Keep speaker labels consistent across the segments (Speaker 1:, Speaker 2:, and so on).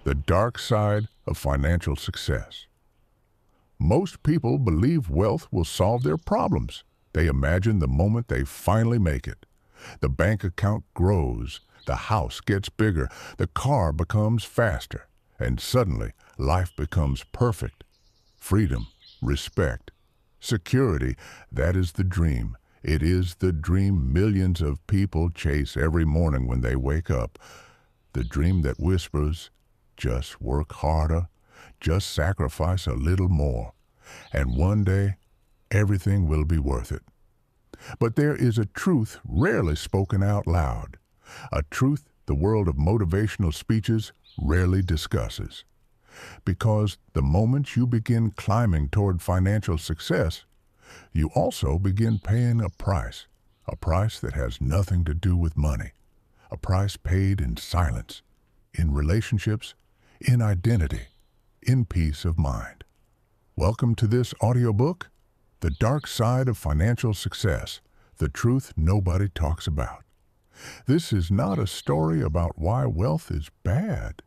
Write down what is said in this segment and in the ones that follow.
Speaker 1: The dark side of financial success. Most people believe wealth will solve their problems. They imagine the moment they finally make it. The bank account grows, the house gets bigger, the car becomes faster, and suddenly life becomes perfect. Freedom, respect, security, that is the dream. It is the dream millions of people chase every morning when they wake up. The dream that whispers, just work harder, just sacrifice a little more, and one day everything will be worth it. But there is a truth rarely spoken out loud, a truth the world of motivational speeches rarely discusses. Because the moment you begin climbing toward financial success, you also begin paying a price that has nothing to do with money, a price paid in silence, in relationships, in identity, in peace of mind. Welcome to this audiobook, The Dark Side of Financial Success, the Truth Nobody Talks About. This is not a story about why wealth is bad.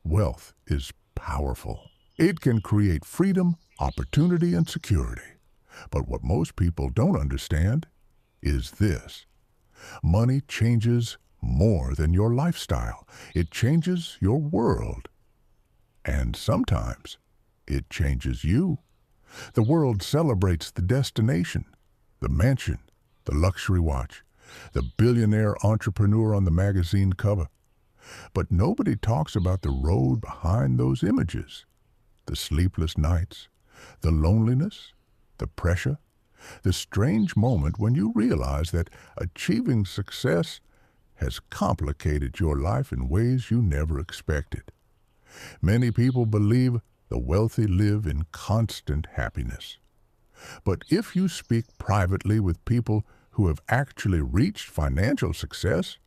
Speaker 1: Wealth is powerful. It can create freedom, opportunity, and security. But what most people don't understand is this. Money changes more than your lifestyle. It changes your world. And sometimes it changes you. The world celebrates the destination, the mansion, the luxury watch, the billionaire entrepreneur on the magazine cover. But nobody talks about the road behind those images, the sleepless nights, the loneliness, the pressure, the strange moment when you realize that achieving success has complicated your life in ways you never expected. Many people believe the wealthy live in constant happiness. But if you speak privately with people who have actually reached financial success,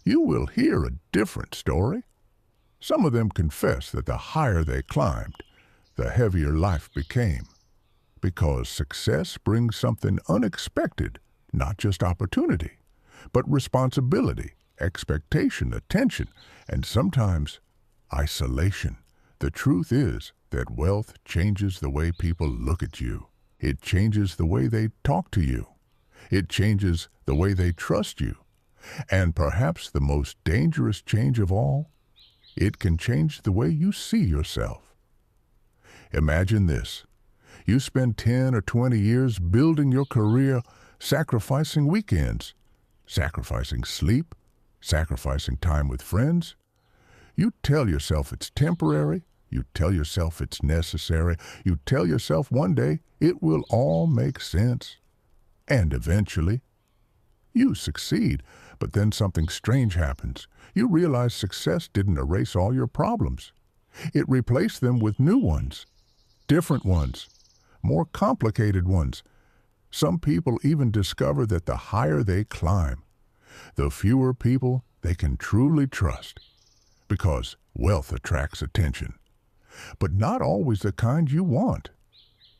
Speaker 1: you will hear a different story. Some of them confess that the higher they climbed, the heavier life became. Because success brings something unexpected, not just opportunity, but responsibility, expectation, attention, and sometimes isolation. The truth is that wealth changes the way people look at you. It changes the way they talk to you. It changes the way they trust you. And perhaps the most dangerous change of all, it can change the way you see yourself. Imagine this. You spend 10 or 20 years building your career, sacrificing weekends, sacrificing sleep, sacrificing time with friends. You tell yourself it's temporary. You tell yourself it's necessary. You tell yourself one day it will all make sense. And eventually, you succeed. But then something strange happens. You realize success didn't erase all your problems. It replaced them with new ones, different ones, more complicated ones. Some people even discover that the higher they climb, the fewer people they can truly trust, because wealth attracts attention. But not always the kind you want.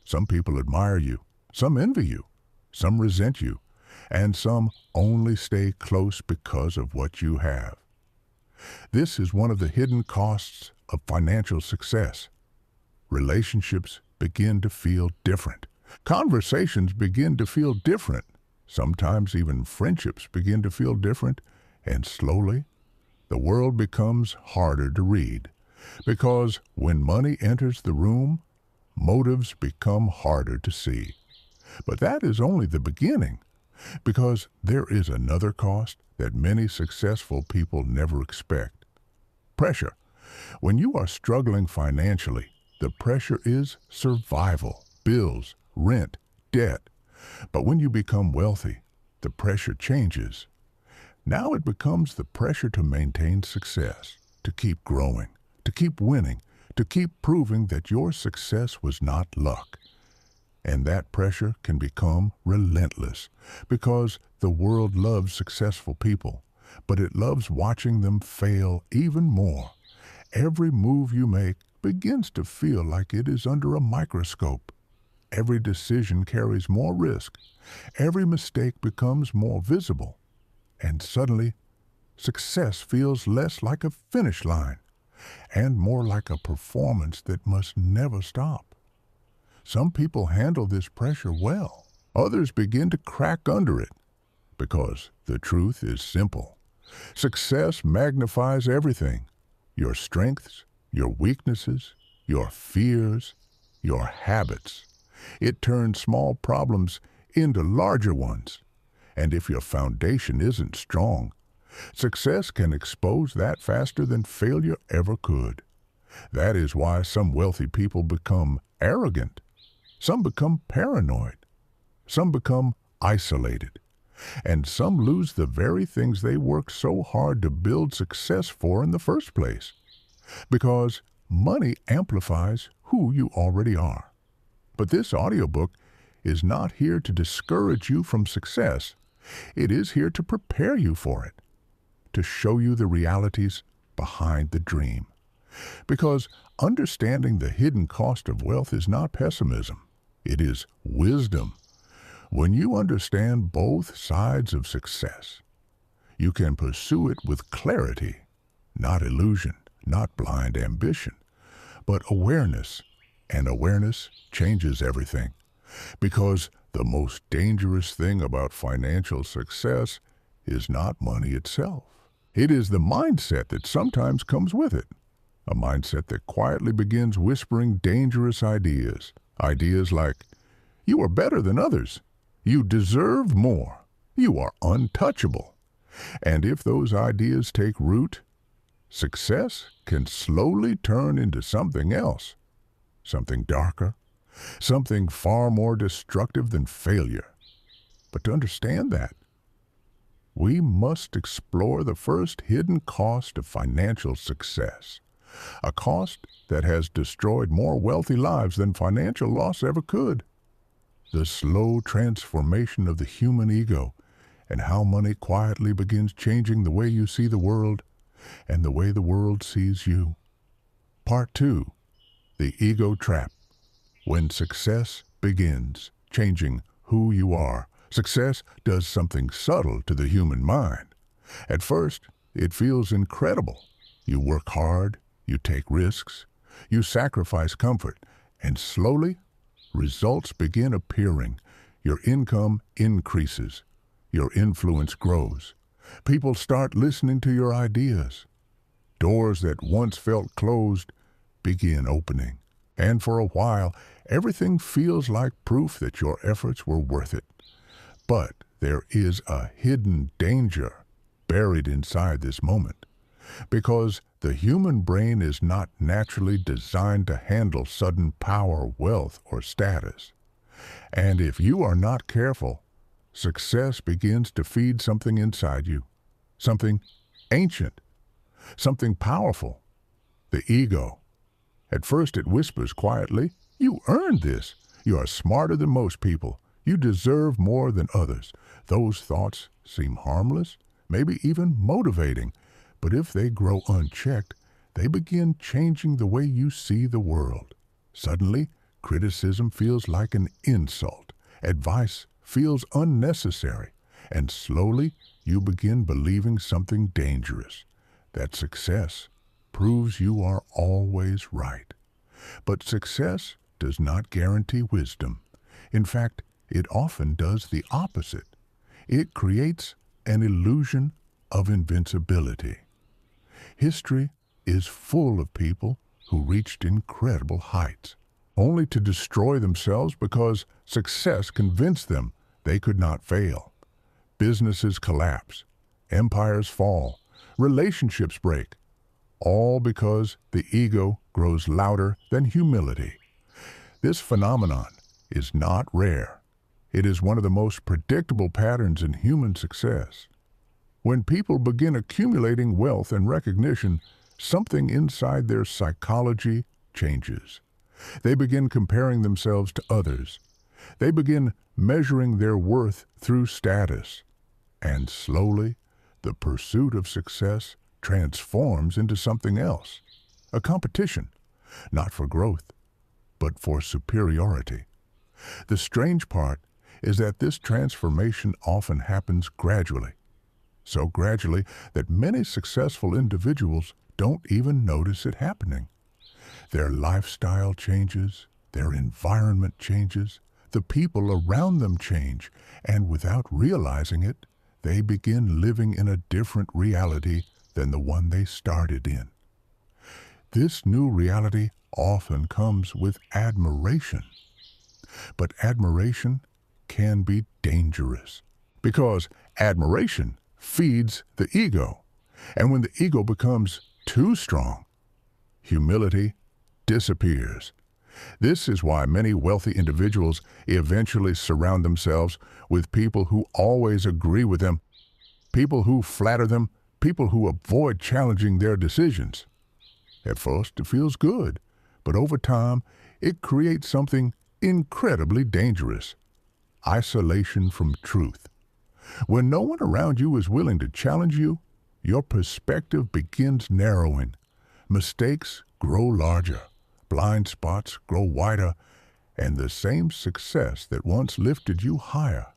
Speaker 1: Some people admire you, some envy you, some resent you, and some only stay close because of what you have. This is one of the hidden costs of financial success. Relationships begin to feel different. Conversations begin to feel different. Sometimes even friendships begin to feel different, and slowly, the world becomes harder to read. Because when money enters the room, motives become harder to see. But that is only the beginning, because there is another cost that many successful people never expect. Pressure. When you are struggling financially, the pressure is survival, bills, rent, debt. But when you become wealthy, the pressure changes. Now it becomes the pressure to maintain success, to keep growing, to keep winning, to keep proving that your success was not luck. And that pressure can become relentless, because the world loves successful people, but it loves watching them fail even more. Every move you make begins to feel like it is under a microscope. Every decision carries more risk. Every mistake becomes more visible. And suddenly, success feels less like a finish line, and more like a performance that must never stop. Some people handle this pressure well. Others begin to crack under it because the truth is simple. Success magnifies everything: your strengths, your weaknesses, your fears, your habits. It turns small problems into larger ones. And if your foundation isn't strong, success can expose that faster than failure ever could. That is why some wealthy people become arrogant. Some become paranoid. Some become isolated. And some lose the very things they worked so hard to build success for in the first place. Because money amplifies who you already are. But this audiobook is not here to discourage you from success. It is here to prepare you for it, to show you the realities behind the dream. Because understanding the hidden cost of wealth is not pessimism. It is wisdom. When you understand both sides of success, you can pursue it with clarity, not illusion, not blind ambition, but awareness. And awareness changes everything. Because the most dangerous thing about financial success is not money itself. It is the mindset that sometimes comes with it. A mindset that quietly begins whispering dangerous ideas. Ideas like, you are better than others. You deserve more. You are untouchable. And if those ideas take root, success can slowly turn into something else. Something darker. Something far more destructive than failure. But to understand that, we must explore the first hidden cost of financial success. A cost that has destroyed more wealthy lives than financial loss ever could. The slow transformation of the human ego and how money quietly begins changing the way you see the world and the way the world sees you. Part 2. The Ego Trap. When success begins changing who you are, success does something subtle to the human mind. At first, it feels incredible. You work hard, you take risks, you sacrifice comfort, and slowly, results begin appearing. Your income increases. Your influence grows. People start listening to your ideas. Doors that once felt closed begin opening. And for a while, everything feels like proof that your efforts were worth it. But there is a hidden danger buried inside this moment. Because the human brain is not naturally designed to handle sudden power, wealth, or status. And if you are not careful, success begins to feed something inside you. Something ancient. Something powerful. The ego. At first it whispers quietly, you earned this. You are smarter than most people. You deserve more than others. Those thoughts seem harmless, maybe even motivating. But if they grow unchecked, they begin changing the way you see the world. Suddenly, criticism feels like an insult. Advice feels unnecessary. And slowly, you begin believing something dangerous. That success proves you are always right. But success does not guarantee wisdom. In fact, it often does the opposite. It creates an illusion of invincibility. History is full of people who reached incredible heights, only to destroy themselves because success convinced them they could not fail. Businesses collapse, empires fall, relationships break, all because the ego grows louder than humility. This phenomenon is not rare. It is one of the most predictable patterns in human success. When people begin accumulating wealth and recognition, something inside their psychology changes. They begin comparing themselves to others. They begin measuring their worth through status. And slowly, the pursuit of success transforms into something else. A competition, not for growth, but for superiority. The strange part is that this transformation often happens gradually. So gradually that many successful individuals don't even notice it happening. Their lifestyle changes, their environment changes, the people around them change, and without realizing it, they begin living in a different reality than the one they started in. This new reality often comes with admiration. But admiration can be dangerous because admiration feeds the ego. And when the ego becomes too strong, humility disappears. This is why many wealthy individuals eventually surround themselves with people who always agree with them, people who flatter them, people who avoid challenging their decisions. At first, it feels good, but over time, it creates something incredibly dangerous: isolation from truth. When no one around you is willing to challenge you, your perspective begins narrowing. Mistakes grow larger, blind spots grow wider, and the same success that once lifted you higher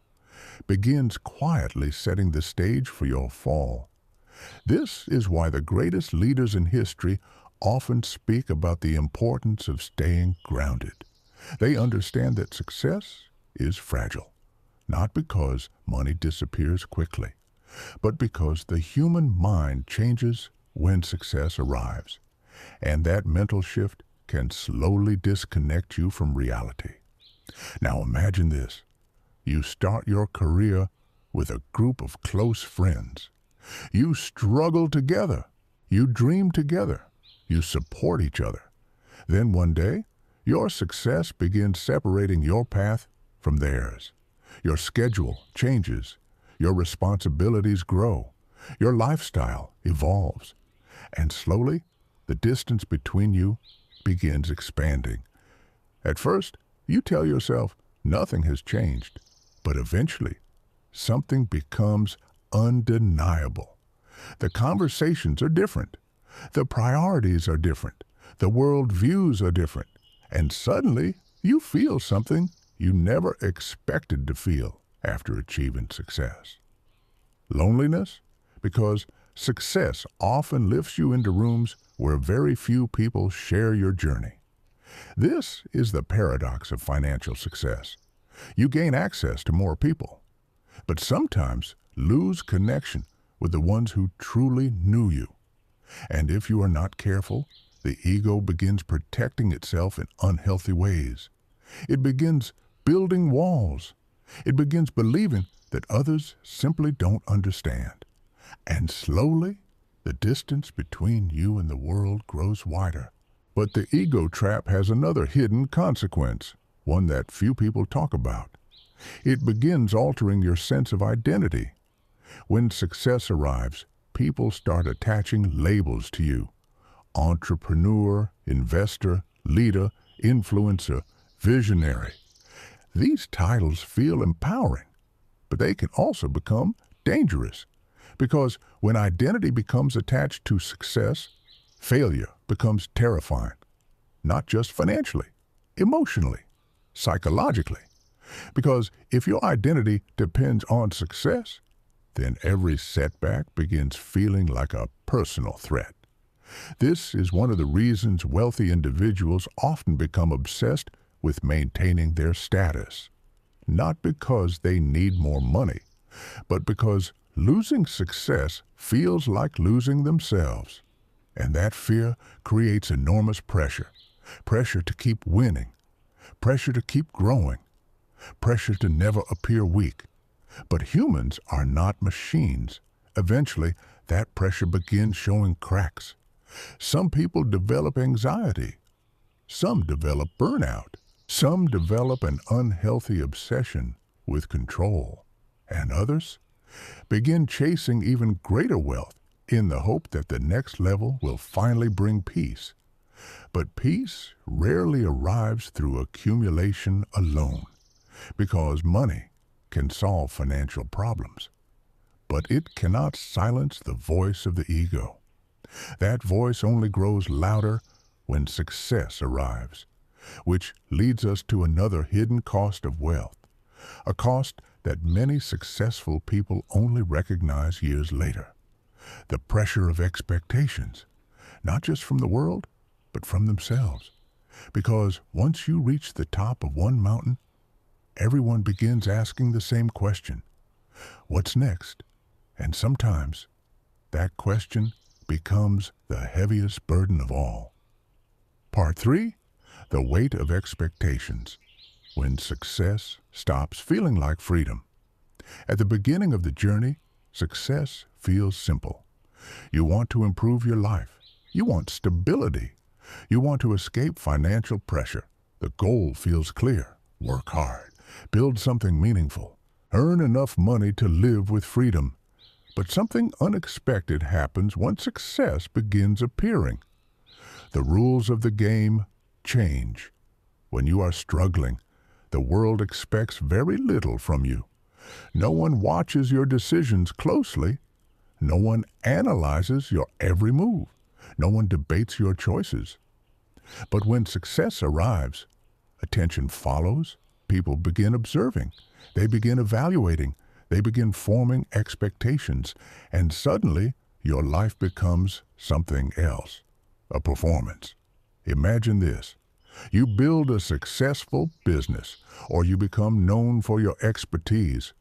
Speaker 1: begins quietly setting the stage for your fall. This is why the greatest leaders in history often speak about the importance of staying grounded. They understand that success is fragile, not because money disappears quickly, but because the human mind changes when success arrives, and that mental shift can slowly disconnect you from reality. Now imagine this. You start your career with a group of close friends. You struggle together. You dream together. You support each other. Then one day, your success begins separating your path from theirs. Your schedule changes. Your responsibilities grow. Your lifestyle evolves. And slowly, the distance between you begins expanding. At first, you tell yourself nothing has changed, but eventually, something becomes undeniable. The conversations are different. The priorities are different. The world views are different. And suddenly, you feel something you never expected to feel after achieving success. Loneliness? Because success often lifts you into rooms where very few people share your journey. This is the paradox of financial success. You gain access to more people, but sometimes lose connection with the ones who truly knew you. And if you are not careful, the ego begins protecting itself in unhealthy ways. It begins building walls. It begins believing that others simply don't understand. And slowly, the distance between you and the world grows wider. But the ego trap has another hidden consequence, one that few people talk about. It begins altering your sense of identity. When success arrives, people start attaching labels to you: entrepreneur, investor, leader, influencer, visionary. These titles feel empowering, but they can also become dangerous, because when identity becomes attached to success, failure becomes terrifying, not just financially, emotionally, psychologically. Because if your identity depends on success, then every setback begins feeling like a personal threat. This is one of the reasons wealthy individuals often become obsessed with maintaining their status. Not because they need more money, but because losing success feels like losing themselves. And that fear creates enormous pressure. Pressure to keep winning. Pressure to keep growing. Pressure to never appear weak. But humans are not machines. Eventually, that pressure begins showing cracks. Some people develop anxiety. Some develop burnout. Some develop an unhealthy obsession with control. And others begin chasing even greater wealth in the hope that the next level will finally bring peace. But peace rarely arrives through accumulation alone, because money can solve financial problems, but it cannot silence the voice of the ego. That voice only grows louder when success arrives, which leads us to another hidden cost of wealth, a cost that many successful people only recognize years later: the pressure of expectations. not just from the world, but from themselves. Because once you reach the top of one mountain, everyone begins asking the same question: what's next? And sometimes that question becomes the heaviest burden of all. Part 3, the weight of expectations. When success stops feeling like freedom. At the beginning of the journey, success feels simple. You want to improve your life. You want stability. You want to escape financial pressure. The goal feels clear. Work hard. Build something meaningful. Earn enough money to live with freedom. But something unexpected happens when success begins appearing. The rules of the game change. When you are struggling, the world expects very little from you. No one watches your decisions closely. No one analyzes your every move. No one debates your choices. But when success arrives, attention follows. People begin observing. They begin evaluating. They begin forming expectations. And suddenly, your life becomes something else. A performance. Imagine this. You build a successful business, or you become known for your expertise,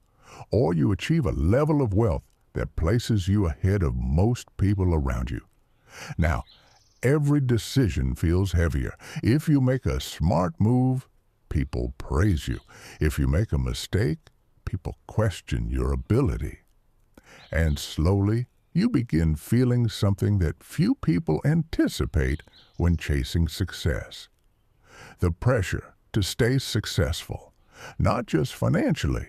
Speaker 1: or you achieve a level of wealth that places you ahead of most people around you. Now, every decision feels heavier. If you make a smart move, people praise you. If you make a mistake, people question your ability. And slowly, you begin feeling something that few people anticipate when chasing success. The pressure to stay successful, not just financially,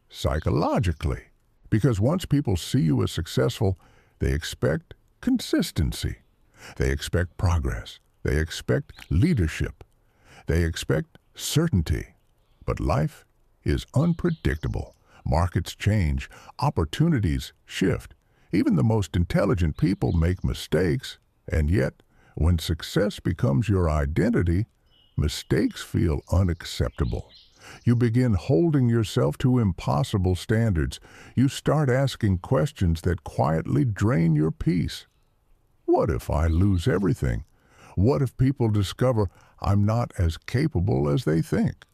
Speaker 1: psychologically. Because once people see you as successful, they expect consistency. They expect progress. They expect leadership. They expect certainty. But life is unpredictable. Markets change. Opportunities shift. Even the most intelligent people make mistakes. And yet, when success becomes your identity, mistakes feel unacceptable. You begin holding yourself to impossible standards. You start asking questions that quietly drain your peace. What if I lose everything? What if people discover I'm not as capable as they think?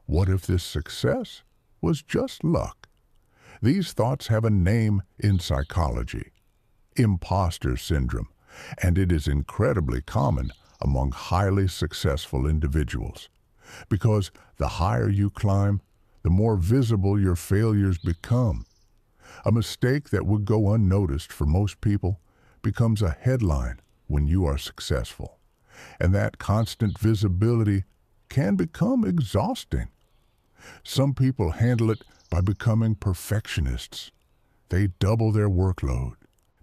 Speaker 1: What if this success was just luck? These thoughts have a name in psychology: imposter syndrome, and it is incredibly common among highly successful individuals. Because the higher you climb, the more visible your failures become. A mistake that would go unnoticed for most people becomes a headline when you are successful. And that constant visibility can become exhausting. Some people handle it by becoming perfectionists. They double their workload.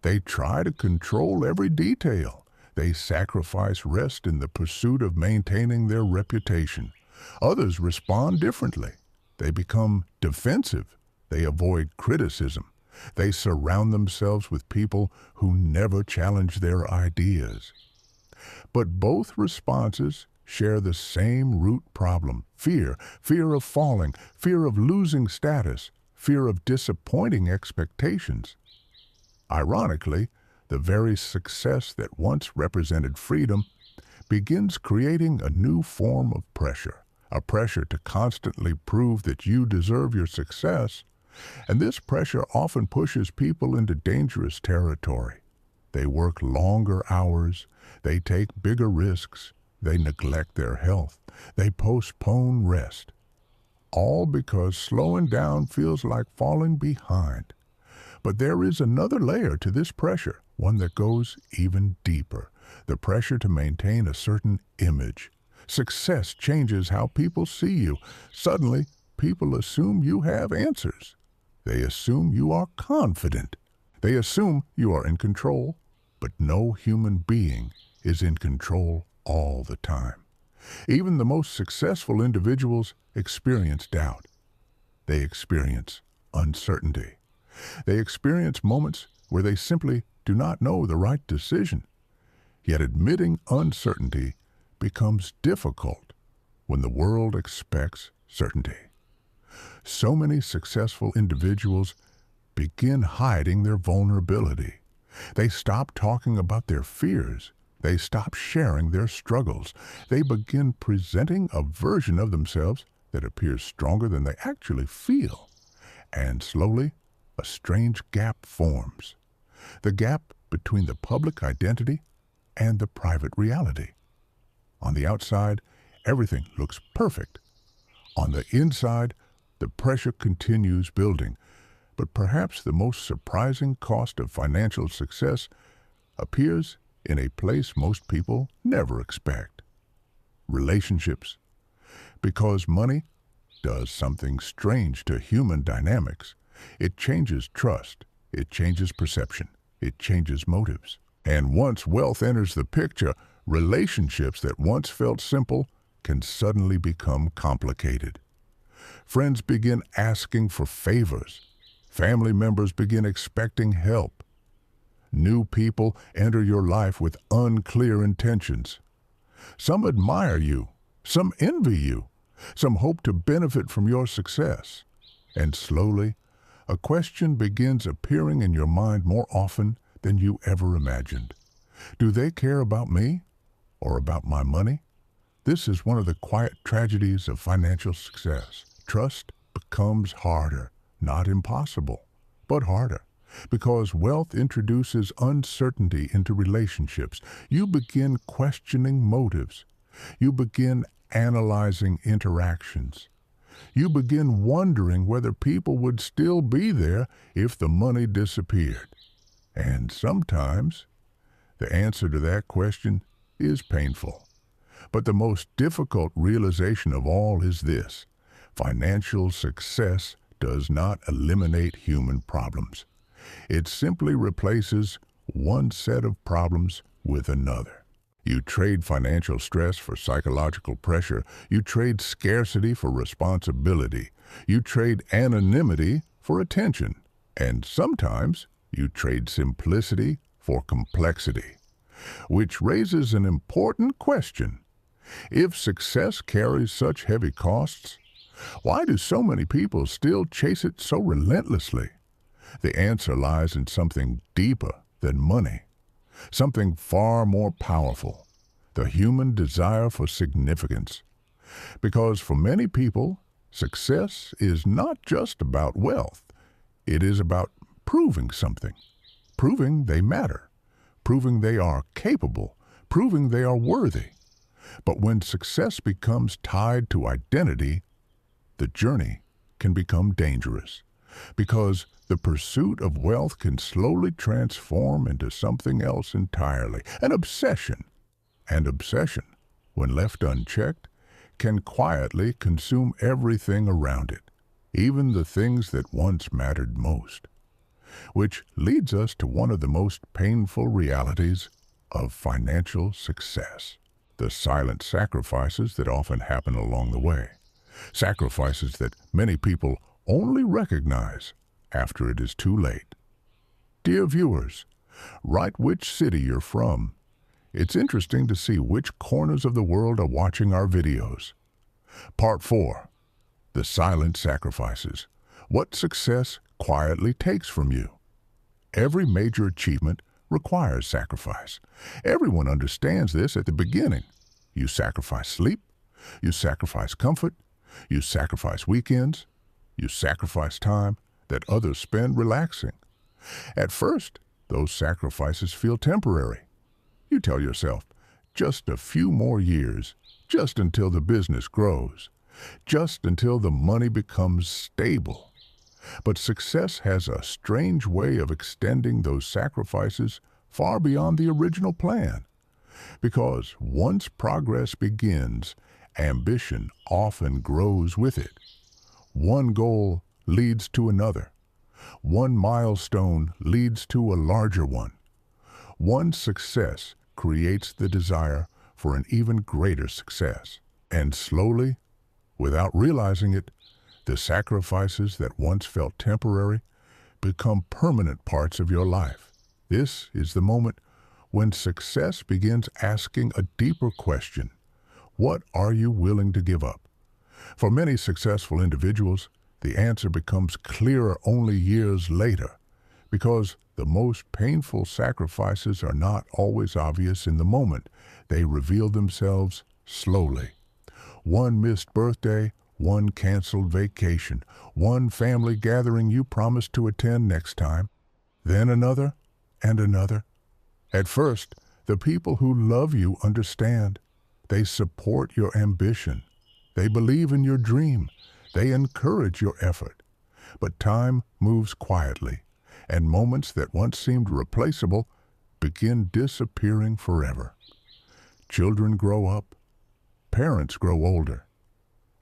Speaker 1: They try to control every detail. They sacrifice rest in the pursuit of maintaining their reputation. Others respond differently. They become defensive. They avoid criticism. They surround themselves with people who never challenge their ideas. But both responses share the same root problem: fear. Fear of falling, fear of losing status, fear of disappointing expectations. Ironically, the very success that once represented freedom begins creating a new form of pressure, a pressure to constantly prove that you deserve your success. And this pressure often pushes people into dangerous territory. They work longer hours, they take bigger risks, they neglect their health, they postpone rest. All because slowing down feels like falling behind. But there is another layer to this pressure, one that goes even deeper: the pressure to maintain a certain image. Success changes how people see you. Suddenly, people assume you have answers. They assume you are confident. They assume you are in control. But no human being is in control all the time. Even the most successful individuals experience doubt. They experience uncertainty. They experience moments where they simply do not know the right decision. Yet admitting uncertainty becomes difficult when the world expects certainty. So many successful individuals begin hiding their vulnerability. They stop talking about their fears. They stop sharing their struggles. They begin presenting a version of themselves that appears stronger than they actually feel. And slowly, a strange gap forms. The gap between the public identity and the private reality. On the outside, everything looks perfect. On the inside, the pressure continues building. But perhaps the most surprising cost of financial success appears in a place most people never expect. Relationships. Because money does something strange to human dynamics. It changes trust. It changes perception. It changes motives. And once wealth enters the picture, relationships that once felt simple can suddenly become complicated. Friends begin asking for favors. Family members begin expecting help. New people enter your life with unclear intentions. Some admire you. Some envy you. Some hope to benefit from your success. And slowly, a question begins appearing in your mind more often than you ever imagined. Do they care about me or about my money? This is one of the quiet tragedies of financial success. Trust becomes harder, not impossible, but harder. Because wealth introduces uncertainty into relationships. You begin questioning motives. You begin analyzing interactions. You begin wondering whether people would still be there if the money disappeared. And sometimes, the answer to that question is painful. But the most difficult realization of all is this: financial success does not eliminate human problems. It simply replaces one set of problems with another. You trade financial stress for psychological pressure. You trade scarcity for responsibility. You trade anonymity for attention. And sometimes you trade simplicity for complexity. Which raises an important question. If success carries such heavy costs, why do so many people still chase it so relentlessly? The answer lies in something deeper than money. Something far more powerful, the human desire for significance. Because for many people, success is not just about wealth. It is about proving something, proving they matter, proving they are capable, proving they are worthy. But when success becomes tied to identity, the journey can become dangerous. Because the pursuit of wealth can slowly transform into something else entirely, an obsession. And obsession, when left unchecked, can quietly consume everything around it, even the things that once mattered most. Which leads us to one of the most painful realities of financial success: the silent sacrifices that often happen along the way. Sacrifices that many people only recognize after it is too late. Dear viewers, write which city you're from. It's interesting to see which corners of the world are watching our videos. Part 4. The Silent Sacrifices. What success quietly takes from you. Every major achievement requires sacrifice. Everyone understands this at the beginning. You sacrifice sleep. You sacrifice comfort. You sacrifice weekends. You sacrifice time that others spend relaxing. At first, those sacrifices feel temporary. You tell yourself, just a few more years, just until the business grows, just until the money becomes stable. But success has a strange way of extending those sacrifices far beyond the original plan. Because once progress begins, ambition often grows with it. One goal leads to another. One milestone leads to a larger one. One success creates the desire for an even greater success. And slowly, without realizing it, the sacrifices that once felt temporary become permanent parts of your life. This is the moment when success begins asking a deeper question. What are you willing to give up? For many successful individuals, the answer becomes clearer only years later, because The most painful sacrifices are not always obvious in the moment. They reveal themselves slowly. One missed birthday, one canceled vacation, one family gathering you promised to attend next time, then another and another. At first, the people who love you understand. They support your ambition. They believe in your dream. They encourage your effort. But time moves quietly, and moments that once seemed replaceable begin disappearing forever. Children grow up. Parents grow older.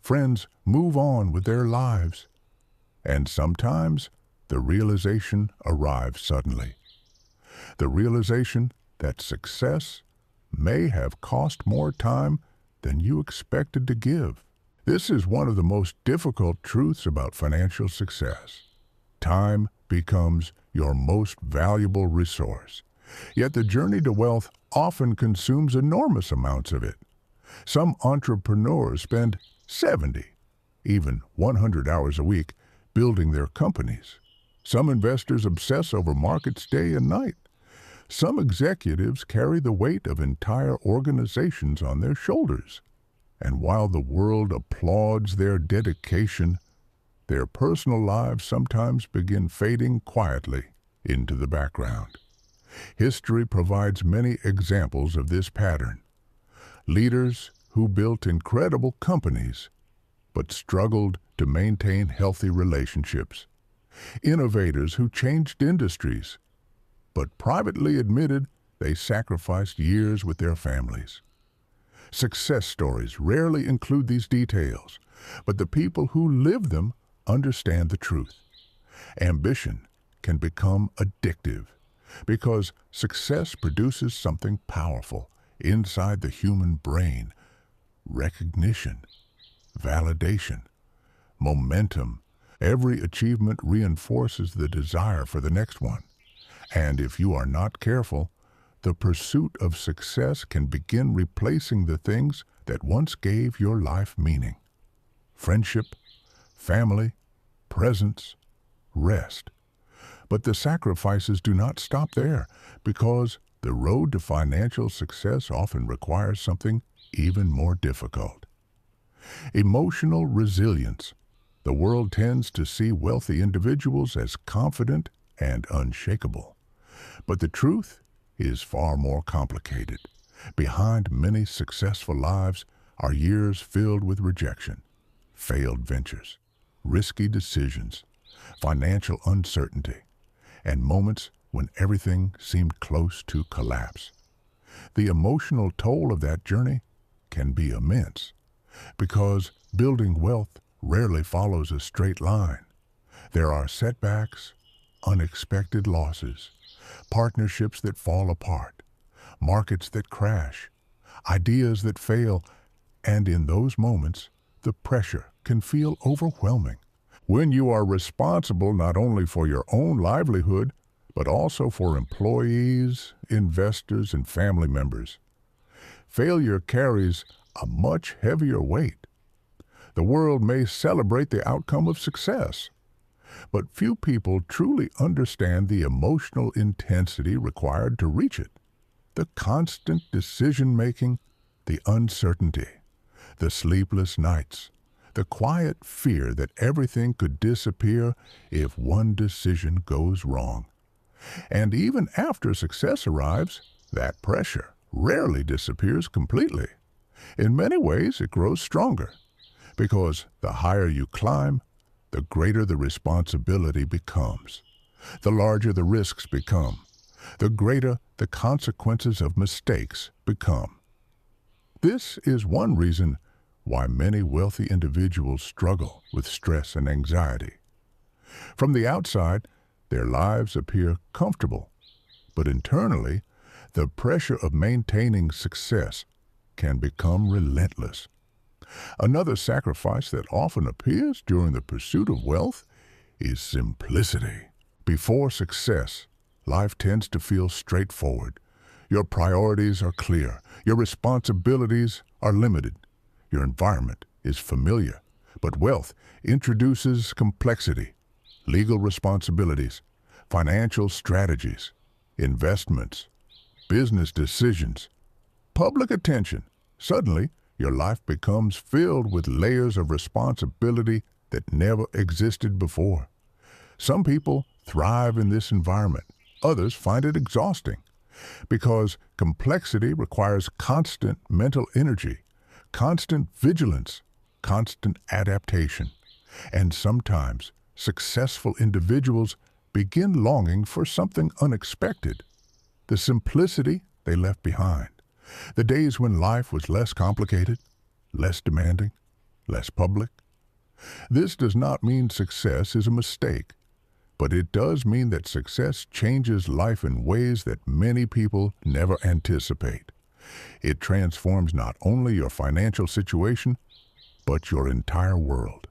Speaker 1: Friends move on with their lives. And sometimes the realization arrives suddenly. The realization that success may have cost more time than you expected to give. This is one of the most difficult truths about financial success. Time becomes your most valuable resource. Yet the journey to wealth often consumes enormous amounts of it. Some entrepreneurs spend 70, even 100 hours a week building their companies. Some investors obsess over markets day and night. Some executives carry the weight of entire organizations on their shoulders. And while the world applauds their dedication, their personal lives sometimes begin fading quietly into the background. History provides many examples of this pattern. Leaders who built incredible companies but struggled to maintain healthy relationships. Innovators who changed industries but privately admitted they sacrificed years with their families. Success stories rarely include these details, but the people who live them understand the truth. Ambition can become addictive because success produces something powerful inside the human brain: recognition, validation, momentum. Every achievement reinforces the desire for the next one. And if you are not careful, the pursuit of success can begin replacing the things that once gave your life meaning. Friendship, family, presence, rest. But the sacrifices do not stop there, because the road to financial success often requires something even more difficult. Emotional resilience. The world tends to see wealthy individuals as confident and unshakable. But the truth is far more complicated. Behind many successful lives are years filled with rejection, failed ventures, risky decisions, financial uncertainty, and moments when everything seemed close to collapse. The emotional toll of that journey can be immense, because building wealth rarely follows a straight line. There are setbacks, unexpected losses, partnerships that fall apart, markets that crash, ideas that fail, and in those moments, the pressure can feel overwhelming. When you are responsible not only for your own livelihood, but also for employees, investors, and family members, failure carries a much heavier weight. The world may celebrate the outcome of success, but few people truly understand the emotional intensity required to reach it. The constant decision-making, the uncertainty, the sleepless nights, the quiet fear that everything could disappear if one decision goes wrong. And even after success arrives, that pressure rarely disappears completely. In many ways, it grows stronger, because the higher you climb, the greater the responsibility becomes. The larger the risks become, the greater the consequences of mistakes become. This is one reason why many wealthy individuals struggle with stress and anxiety. From the outside, their lives appear comfortable, but internally, the pressure of maintaining success can become relentless. Another sacrifice that often appears during the pursuit of wealth is simplicity. Before success, life tends to feel straightforward. Your priorities are clear. Your responsibilities are limited. Your environment is familiar. But wealth introduces complexity, legal responsibilities, financial strategies, investments, business decisions, public attention. Suddenly, your life becomes filled with layers of responsibility that never existed before. Some people thrive in this environment. Others find it exhausting because complexity requires constant mental energy, constant vigilance, constant adaptation. And sometimes successful individuals begin longing for something unexpected, the simplicity they left behind, the days when life was less complicated, less demanding, less public. This does not mean success is a mistake, but it does mean that success changes life in ways that many people never anticipate. It transforms not only your financial situation, but your entire world,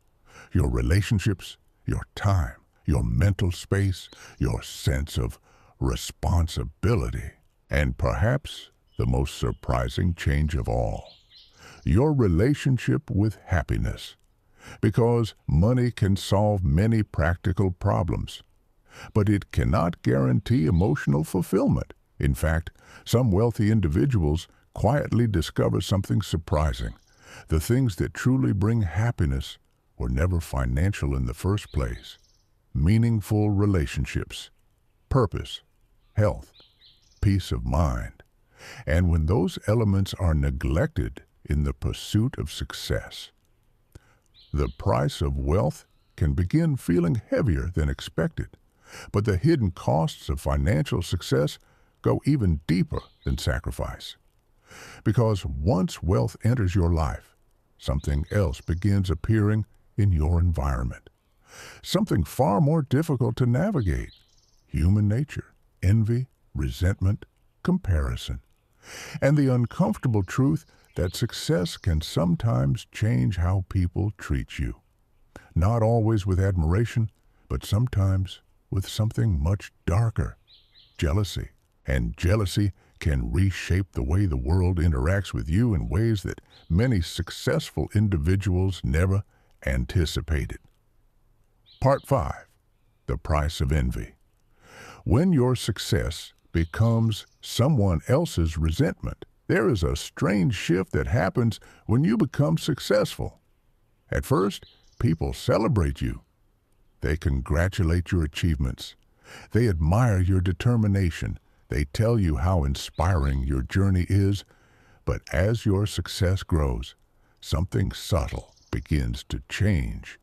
Speaker 1: your relationships, your time, your mental space, your sense of responsibility, and perhaps the most surprising change of all, your relationship with happiness. Because money can solve many practical problems, but it cannot guarantee emotional fulfillment. In fact, some wealthy individuals quietly discover something surprising. The things that truly bring happiness were never financial in the first place. Meaningful relationships, purpose, health, peace of mind. And when those elements are neglected in the pursuit of success, the price of wealth can begin feeling heavier than expected. But the hidden costs of financial success go even deeper than sacrifice. Because once wealth enters your life, something else begins appearing in your environment. Something far more difficult to navigate. Human nature, envy, resentment, comparison. And the uncomfortable truth that success can sometimes change how people treat you. Not always with admiration, but sometimes with something much darker, jealousy. And jealousy can reshape the way the world interacts with you in ways that many successful individuals never anticipated. Part 5. The Price of Envy. When your success becomes someone else's resentment, there is a strange shift that happens when you become successful. At first, people celebrate you. They congratulate your achievements. They admire your determination. They tell you how inspiring your journey is. But as your success grows, something subtle begins to change.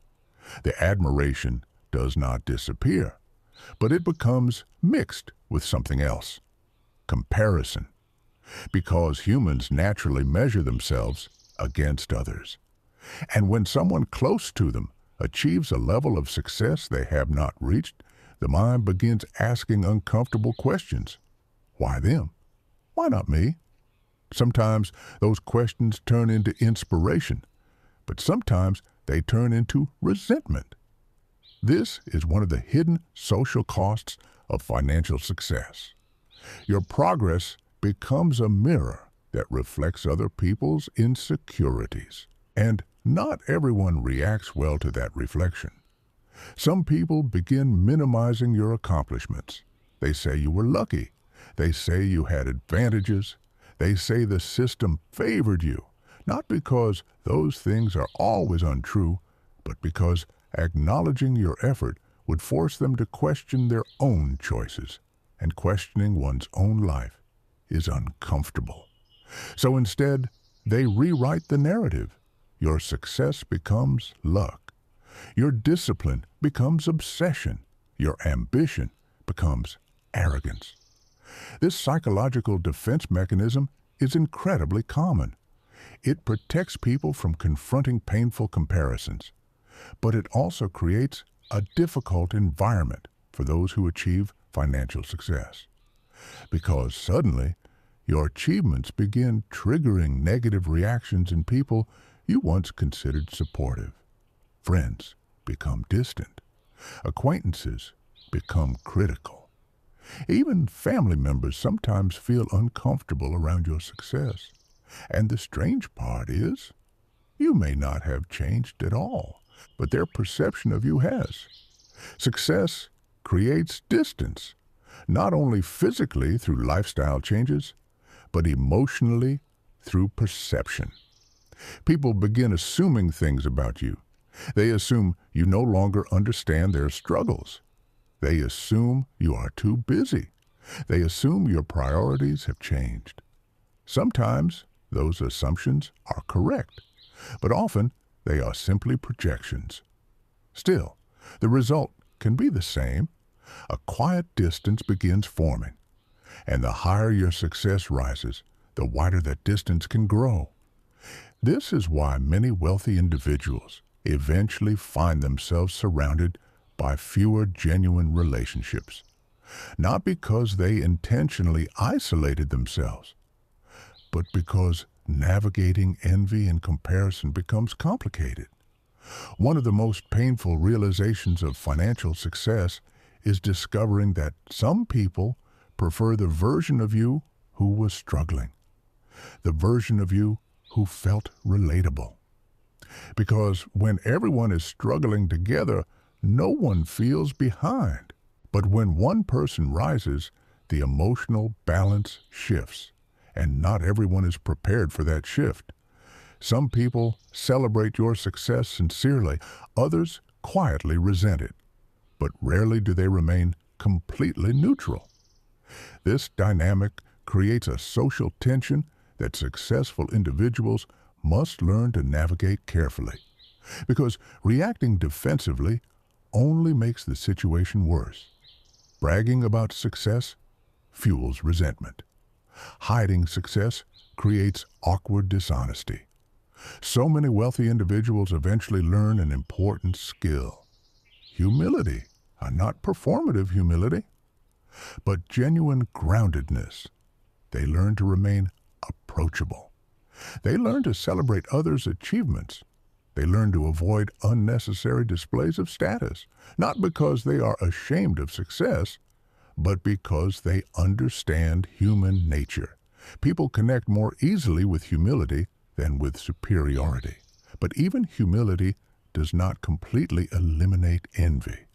Speaker 1: The admiration does not disappear, but it becomes mixed with something else. Comparison. Because humans naturally measure themselves against others. And when someone close to them achieves a level of success they have not reached, the mind begins asking uncomfortable questions. Why them? Why not me? Sometimes those questions turn into inspiration, but sometimes they turn into resentment. This is one of the hidden social costs of financial success. Your progress becomes a mirror that reflects other people's insecurities. And not everyone reacts well to that reflection. Some people begin minimizing your accomplishments. They say you were lucky. They say you had advantages. They say the system favored you, not because those things are always untrue, but because acknowledging your effort would force them to question their own choices, and questioning one's own life is uncomfortable. So instead, they rewrite the narrative. Your success becomes luck. Your discipline becomes obsession. Your ambition becomes arrogance. This psychological defense mechanism is incredibly common. It protects people from confronting painful comparisons, but it also creates a difficult environment for those who achieve financial success. Because suddenly, your achievements begin triggering negative reactions in people you once considered supportive. Friends become distant. Acquaintances become critical. Even family members sometimes feel uncomfortable around your success. And the strange part is, you may not have changed at all, but their perception of you has. Success creates distance, not only physically through lifestyle changes, but emotionally through perception. People begin assuming things about you. They assume you no longer understand their struggles. They assume you are too busy. They assume your priorities have changed. Sometimes those assumptions are correct, but often they are simply projections. Still, the result can be the same. A quiet distance begins forming, and the higher your success rises, the wider that distance can grow. This is why many wealthy individuals eventually find themselves surrounded by fewer genuine relationships, not because they intentionally isolated themselves, but because navigating envy and comparison becomes complicated. One of the most painful realizations of financial success is discovering that some people prefer the version of you who was struggling, the version of you who felt relatable. Because when everyone is struggling together, no one feels behind. But when one person rises, the emotional balance shifts, and not everyone is prepared for that shift. Some people celebrate your success sincerely, others quietly resent it, but rarely do they remain completely neutral. This dynamic creates a social tension that successful individuals must learn to navigate carefully, because reacting defensively only makes the situation worse. Bragging about success fuels resentment. Hiding success creates awkward dishonesty. So many wealthy individuals eventually learn an important skill: humility, not performative humility, but genuine groundedness. They learn to remain approachable. They learn to celebrate others' achievements. They learn to avoid unnecessary displays of status, not because they are ashamed of success, but because they understand human nature. People connect more easily with humility than with superiority. But even humility does not completely eliminate envy,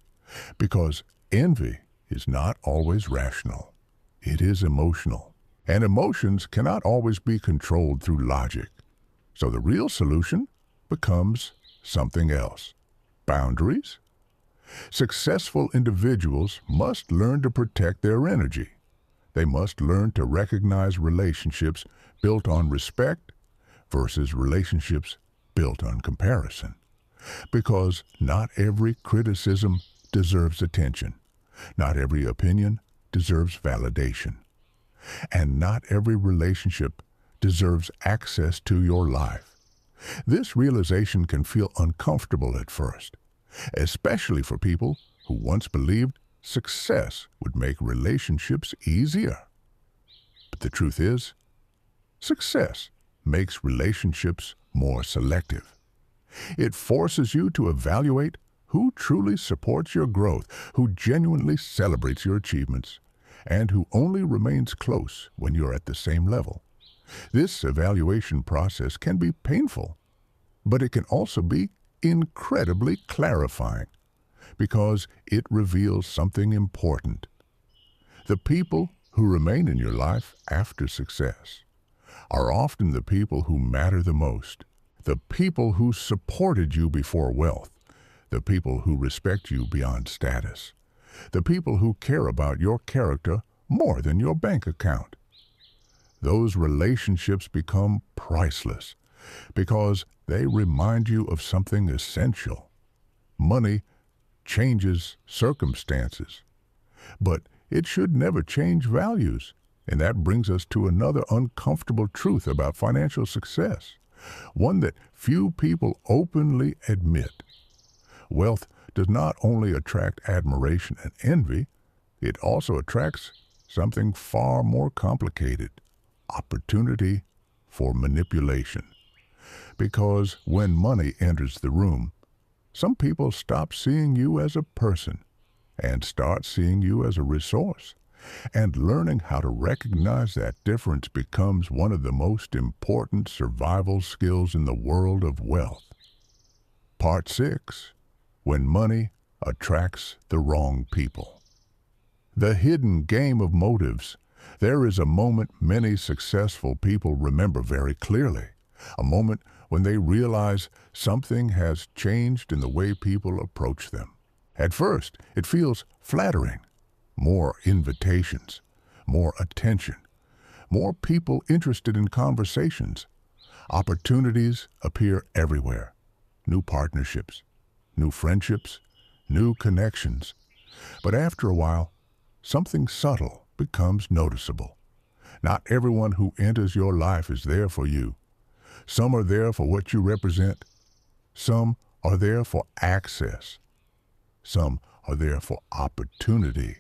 Speaker 1: because envy is not always rational. It is emotional, and emotions cannot always be controlled through logic. So the real solution becomes something else: boundaries. Successful individuals must learn to protect their energy. They must learn to recognize relationships built on respect versus relationships built on comparison. Because not every criticism deserves attention. Not every opinion deserves validation. And not every relationship deserves access to your life. This realization can feel uncomfortable at first, especially for people who once believed success would make relationships easier. But the truth is, success makes relationships more selective. It forces you to evaluate who truly supports your growth, who genuinely celebrates your achievements, and who only remains close when you're at the same level. This evaluation process can be painful, but it can also be incredibly clarifying, because it reveals something important. The people who remain in your life after success are often the people who matter the most, the people who supported you before wealth, the people who respect you beyond status, the people who care about your character more than your bank account. Those relationships become priceless because they remind you of something essential. Money changes circumstances, but it should never change values. And that brings us to another uncomfortable truth about financial success, one that few people openly admit. Wealth does not only attract admiration and envy, it also attracts something far more complicated: opportunity for manipulation. Because when money enters the room, some people stop seeing you as a person and start seeing you as a resource. And learning how to recognize that difference becomes one of the most important survival skills in the world of wealth. Part 6: When money attracts the wrong people. The hidden game of motives. There is a moment many successful people remember very clearly, a moment when they realize something has changed in the way people approach them. At first, it feels flattering. More invitations, more attention, more people interested in conversations. Opportunities appear everywhere. New partnerships, new friendships, new connections. But after a while, something subtle becomes noticeable. Not everyone who enters your life is there for you. Some are there for what you represent. Some are there for access. Some are there for opportunity.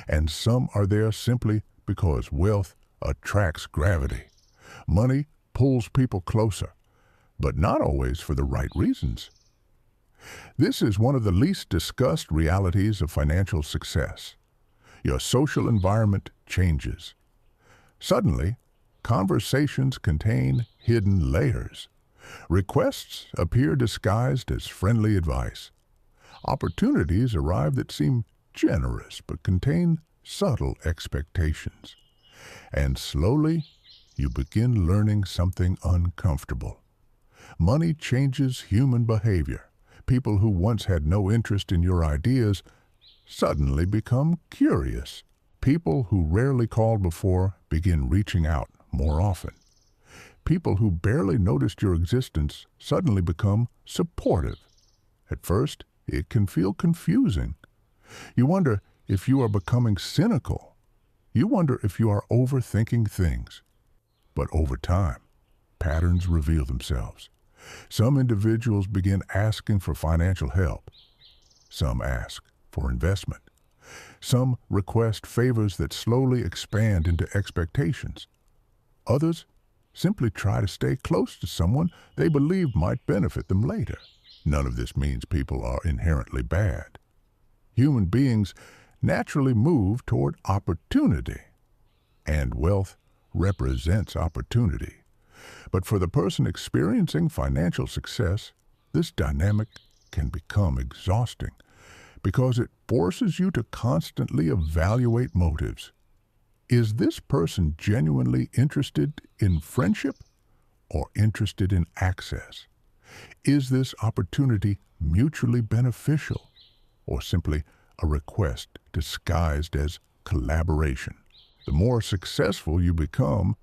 Speaker 1: And some are there simply because wealth attracts gravity. Money pulls people closer, but not always for the right reasons. This is one of the least discussed realities of financial success. Your social environment changes. Suddenly, conversations contain hidden layers. Requests appear disguised as friendly advice. Opportunities arrive that seem generous but contain subtle expectations. And slowly, you begin learning something uncomfortable. Money changes human behavior. People who once had no interest in your ideas suddenly become curious. People who rarely called before begin reaching out more often. People who barely noticed your existence suddenly become supportive. At first, it can feel confusing. You wonder if you are becoming cynical. You wonder if you are overthinking things. But over time, patterns reveal themselves. Some individuals begin asking for financial help. Some ask for investment. Some request favors that slowly expand into expectations. Others simply try to stay close to someone they believe might benefit them later. None of this means people are inherently bad. Human beings naturally move toward opportunity, and wealth represents opportunity. But for the person experiencing financial success, this dynamic can become exhausting because it forces you to constantly evaluate motives. Is this person genuinely interested in friendship or interested in access? Is this opportunity mutually beneficial or simply a request disguised as collaboration? The more successful you become,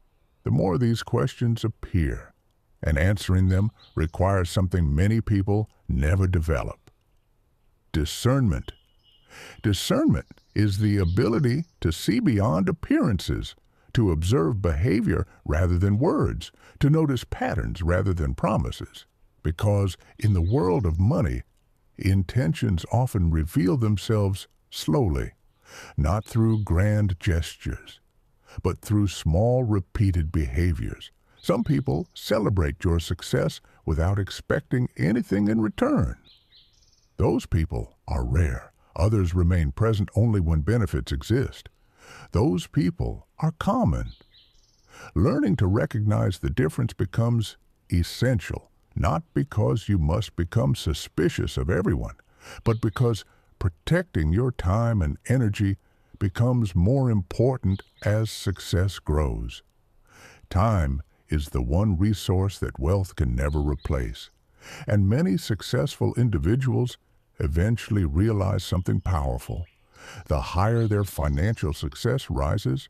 Speaker 1: the more these questions appear, and answering them requires something many people never develop: discernment. Discernment is the ability to see beyond appearances, to observe behavior rather than words, to notice patterns rather than promises. Because in the world of money, intentions often reveal themselves slowly, not through grand gestures, but through small repeated behaviors. Some people celebrate your success without expecting anything in return. Those people are rare. Others remain present only when benefits exist. Those people are common. Learning to recognize the difference becomes essential, not because you must become suspicious of everyone, but because protecting your time and energy becomes more important as success grows. Time is the one resource that wealth can never replace, and many successful individuals eventually realize something powerful. The higher their financial success rises,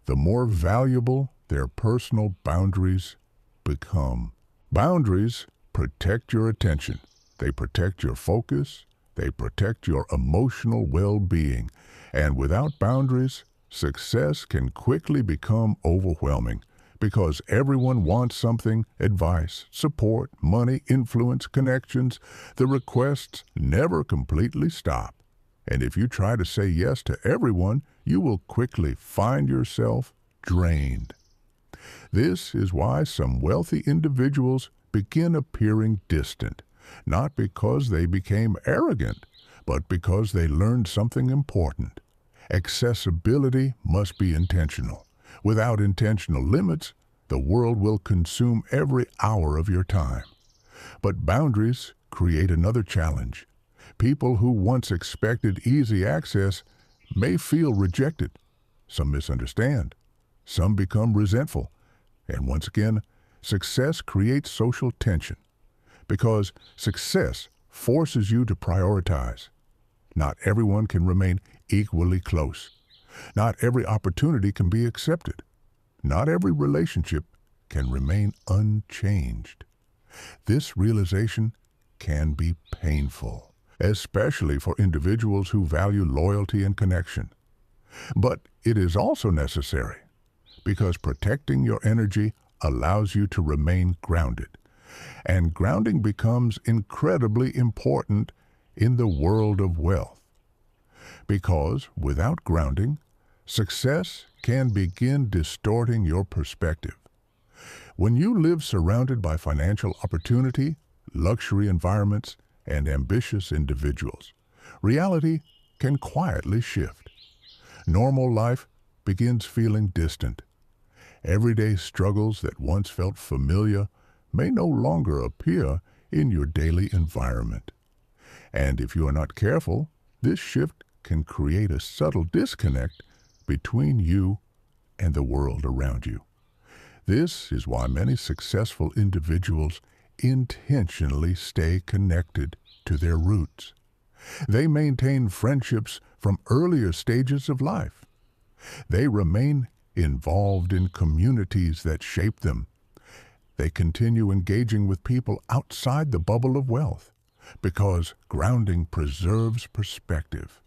Speaker 1: the more valuable their personal boundaries become. Boundaries protect your attention. They protect your focus. They protect your emotional well-being. And without boundaries, success can quickly become overwhelming because everyone wants something: advice, support, money, influence, connections. The requests never completely stop. And if you try to say yes to everyone, you will quickly find yourself drained. This is why some wealthy individuals begin appearing distant, not because they became arrogant, but because they learned something important. Accessibility must be intentional. Without intentional limits, the world will consume every hour of your time. But boundaries create another challenge. People who once expected easy access may feel rejected. Some misunderstand. Some become resentful. And once again, success creates social tension because success forces you to prioritize. Not everyone can remain equally close. Not every opportunity can be accepted. Not every relationship can remain unchanged. This realization can be painful, especially for individuals who value loyalty and connection. But it is also necessary because protecting your energy allows you to remain grounded. And grounding becomes incredibly important in the world of wealth. Because without grounding, success can begin distorting your perspective. When you live surrounded by financial opportunity, luxury environments, and ambitious individuals, reality can quietly shift. Normal life begins feeling distant. Everyday struggles that once felt familiar may no longer appear in your daily environment. And if you are not careful, this shift can create a subtle disconnect between you and the world around you. This is why many successful individuals intentionally stay connected to their roots. They maintain friendships from earlier stages of life. They remain involved in communities that shape them. They continue engaging with people outside the bubble of wealth because grounding preserves perspective,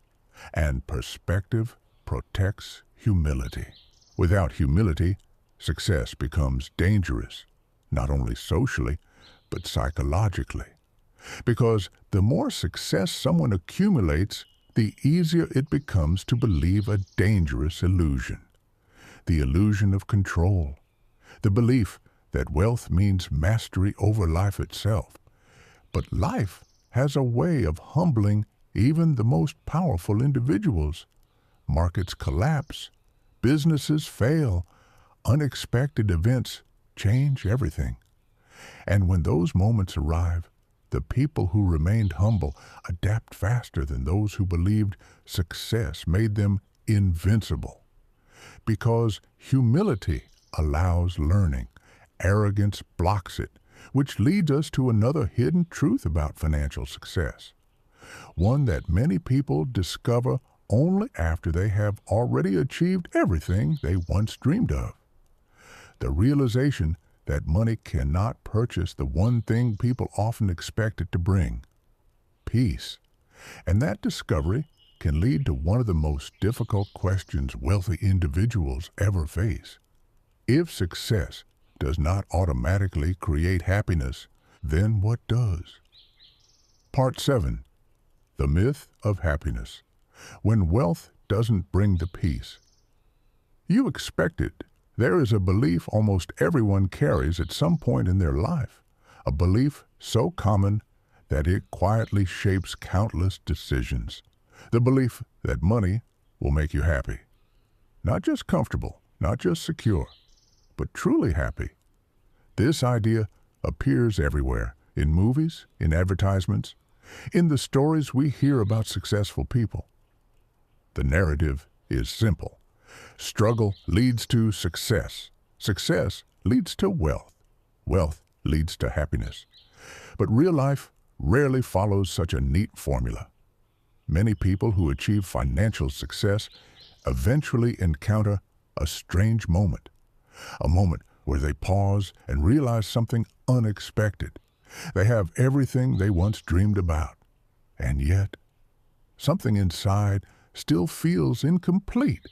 Speaker 1: and perspective protects humility. Without humility, success becomes dangerous, not only socially, but psychologically. Because the more success someone accumulates, the easier it becomes to believe a dangerous illusion. The illusion of control. The belief that wealth means mastery over life itself. But life has a way of humbling even the most powerful individuals. Markets collapse, businesses fail, unexpected events change everything. And when those moments arrive, the people who remained humble adapt faster than those who believed success made them invincible. Because humility allows learning, arrogance blocks it, which leads us to another hidden truth about financial success. One that many people discover only after they have already achieved everything they once dreamed of. The realization that money cannot purchase the one thing people often expect it to bring: peace. And that discovery can lead to one of the most difficult questions wealthy individuals ever face. If success does not automatically create happiness, then what does? Part 7. The Myth of Happiness. When wealth doesn't bring the peace. You expect it. There is a belief almost everyone carries at some point in their life, a belief so common that it quietly shapes countless decisions. The belief that money will make you happy. Not just comfortable, not just secure, but truly happy. This idea appears everywhere, in movies, in advertisements, in the stories we hear about successful people. The narrative is simple. Struggle leads to success. Success leads to wealth. Wealth leads to happiness. But real life rarely follows such a neat formula. Many people who achieve financial success eventually encounter a strange moment. A moment where they pause and realize something unexpected. They have everything they once dreamed about. And yet, something inside still feels incomplete.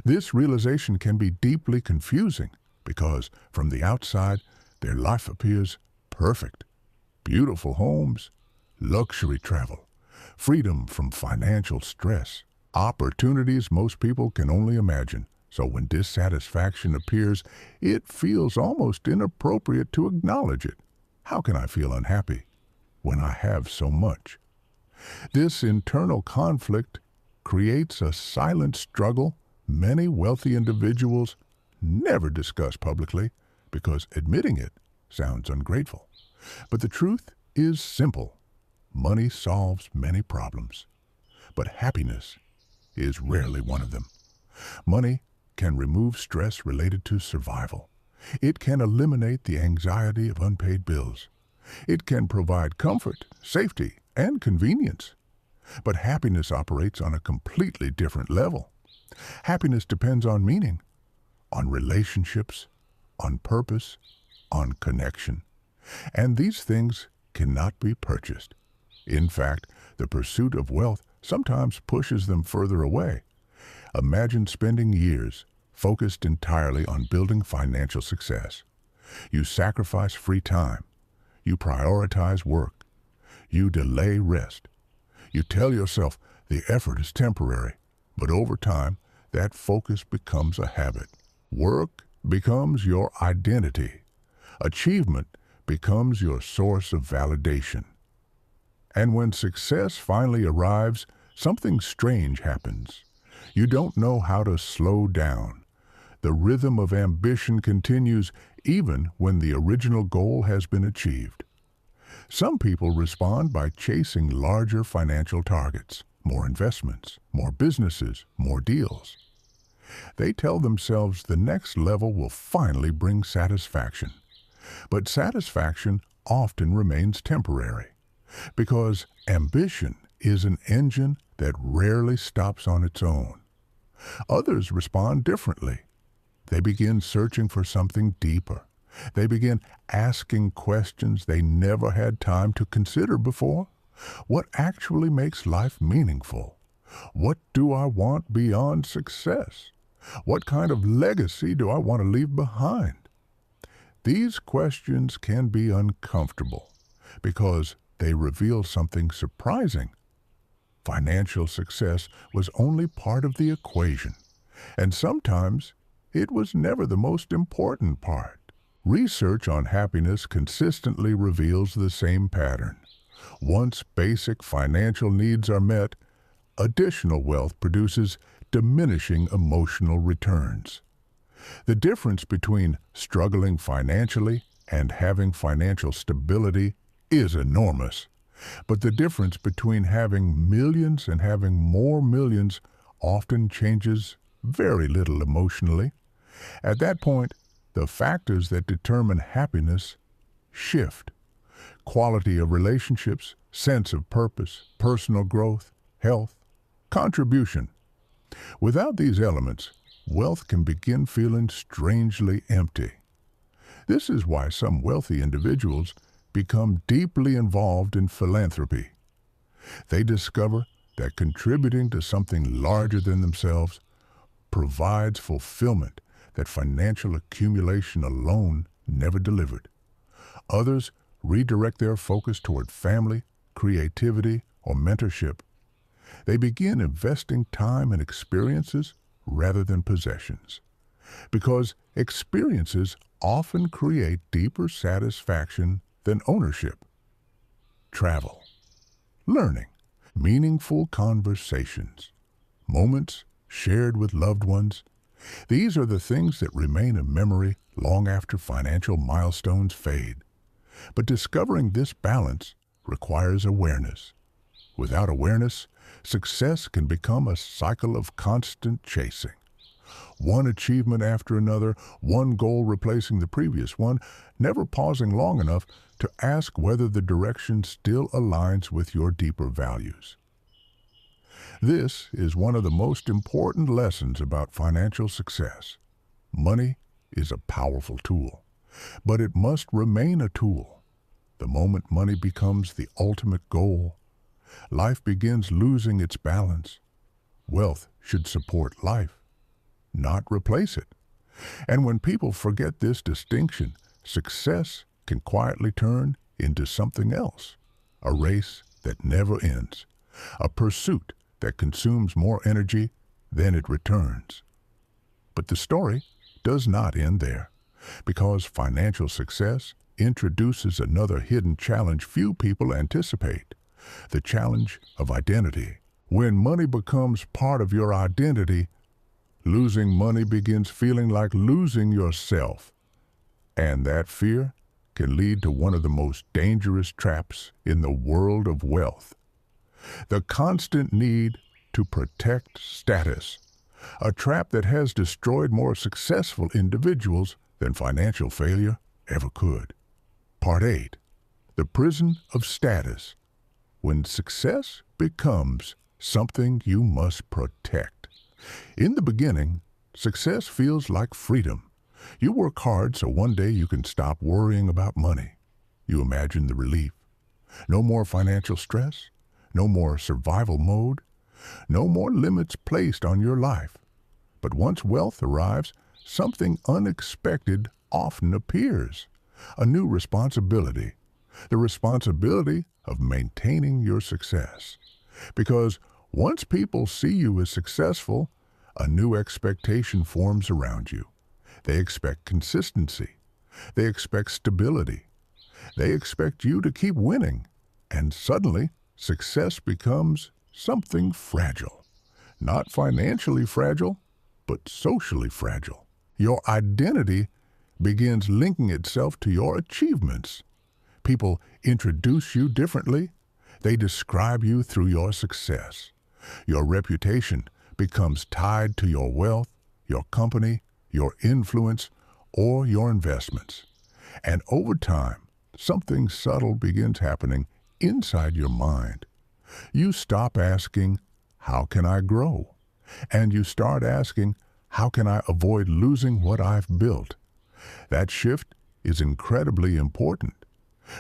Speaker 1: This realization can be deeply confusing because from the outside, their life appears perfect. Beautiful homes, luxury travel, freedom from financial stress, opportunities most people can only imagine. So when dissatisfaction appears, it feels almost inappropriate to acknowledge it. How can I feel unhappy when I have so much? This internal conflict creates a silent struggle many wealthy individuals never discuss publicly because admitting it sounds ungrateful. But the truth is simple. Money solves many problems, but happiness is rarely one of them. Money can remove stress related to survival. It can eliminate the anxiety of unpaid bills. It can provide comfort, safety, and convenience. But happiness operates on a completely different level. Happiness depends on meaning, on relationships, on purpose, on connection. And these things cannot be purchased. In fact, the pursuit of wealth sometimes pushes them further away. Imagine spending years focused entirely on building financial success. You sacrifice free time. You prioritize work. You delay rest. You tell yourself the effort is temporary, but over time, that focus becomes a habit. Work becomes your identity. Achievement becomes your source of validation. And when success finally arrives, something strange happens. You don't know how to slow down. The rhythm of ambition continues even when the original goal has been achieved. Some people respond by chasing larger financial targets, more investments, more businesses, more deals. They tell themselves the next level will finally bring satisfaction. But satisfaction often remains temporary, because ambition is an engine that rarely stops on its own. Others respond differently. They begin searching for something deeper. They begin asking questions they never had time to consider before. What actually makes life meaningful? What do I want beyond success? What kind of legacy do I want to leave behind? These questions can be uncomfortable because they reveal something surprising. Financial success was only part of the equation, and sometimes it was never the most important part. Research on happiness consistently reveals the same pattern. Once basic financial needs are met, additional wealth produces diminishing emotional returns. The difference between struggling financially and having financial stability is enormous. But the difference between having millions and having more millions often changes very little emotionally. At that point, the factors that determine happiness shift. Quality of relationships, sense of purpose, personal growth, health, contribution. Without these elements, wealth can begin feeling strangely empty. This is why some wealthy individuals become deeply involved in philanthropy. They discover that contributing to something larger than themselves provides fulfillment that financial accumulation alone never delivered. Others redirect their focus toward family, creativity, or mentorship. They begin investing time in experiences rather than possessions, because experiences often create deeper satisfaction than ownership. Travel, learning, meaningful conversations, moments shared with loved ones. These are the things that remain in memory long after financial milestones fade. But discovering this balance requires awareness. Without awareness, success can become a cycle of constant chasing. One achievement after another, one goal replacing the previous one, never pausing long enough to ask whether the direction still aligns with your deeper values. This is one of the most important lessons about financial success. Money is a powerful tool, but it must remain a tool. The moment money becomes the ultimate goal, life begins losing its balance. Wealth should support life, not replace it. And when people forget this distinction, success can quietly turn into something else, a race that never ends, a pursuit that consumes more energy than it returns. But the story does not end there, because financial success introduces another hidden challenge few people anticipate, the challenge of identity. When money becomes part of your identity, losing money begins feeling like losing yourself. And that fear can lead to one of the most dangerous traps in the world of wealth. The constant need to protect status, a trap that has destroyed more successful individuals than financial failure ever could. Part 8. The Prison of Status. When success becomes something you must protect. In the beginning, success feels like freedom. You work hard so one day you can stop worrying about money. You imagine the relief. No more financial stress, no more survival mode, no more limits placed on your life. But once wealth arrives, something unexpected often appears. A new responsibility. The responsibility of maintaining your success. Because once people see you as successful, a new expectation forms around you. They expect consistency. They expect stability. They expect you to keep winning. And suddenly, success becomes something fragile. Not financially fragile, but socially fragile. Your identity begins linking itself to your achievements. People introduce you differently. They describe you through your success. Your reputation becomes tied to your wealth, your company, your influence, or your investments. And over time, something subtle begins happening inside your mind. You stop asking, "How can I grow?" And you start asking, "How can I avoid losing what I've built?" That shift is incredibly important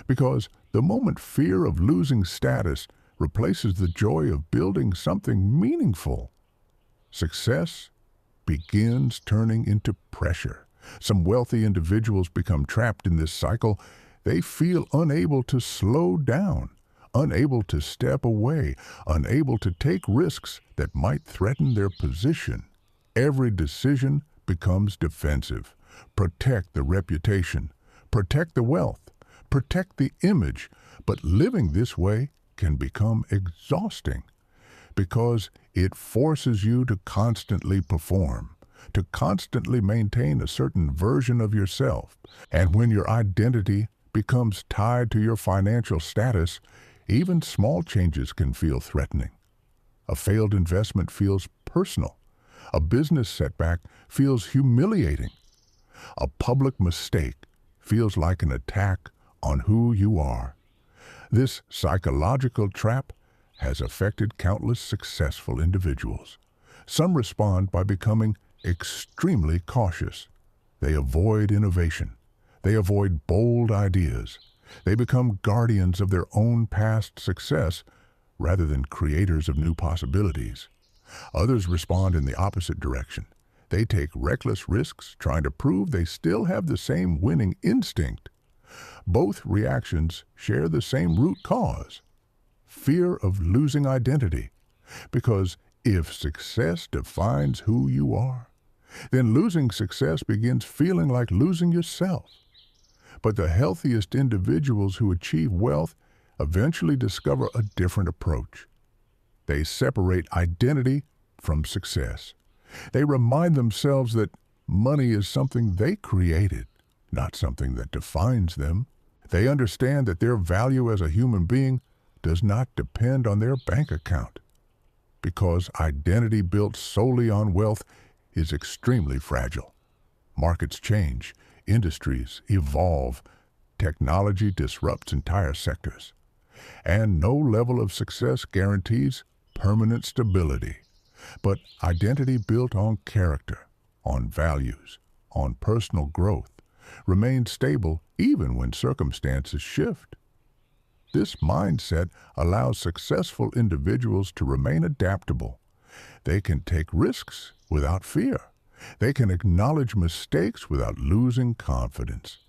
Speaker 1: because the moment fear of losing status replaces the joy of building something meaningful, success begins turning into pressure. Some wealthy individuals become trapped in this cycle. They feel unable to slow down, unable to step away, unable to take risks that might threaten their position. Every decision becomes defensive. Protect the reputation, protect the wealth, protect the image. But living this way can become exhausting because it forces you to constantly perform, to constantly maintain a certain version of yourself. And when your identity becomes tied to your financial status, even small changes can feel threatening. A failed investment feels personal. A business setback feels humiliating. A public mistake feels like an attack on who you are. This psychological trap has affected countless successful individuals. Some respond by becoming extremely cautious. They avoid innovation. They avoid bold ideas. They become guardians of their own past success rather than creators of new possibilities. Others respond in the opposite direction. They take reckless risks, trying to prove they still have the same winning instinct. Both reactions share the same root cause: fear of losing identity. Because if success defines who you are, then losing success begins feeling like losing yourself. But the healthiest individuals who achieve wealth eventually discover a different approach. They separate identity from success. They remind themselves that money is something they created, not something that defines them. They understand that their value as a human being does not depend on their bank account, because identity built solely on wealth is extremely fragile. Markets change, industries evolve, technology disrupts entire sectors, and no level of success guarantees permanent stability. But identity built on character, on values, on personal growth, remains stable even when circumstances shift. This mindset allows successful individuals to remain adaptable. They can take risks without fear. They can acknowledge mistakes without losing confidence.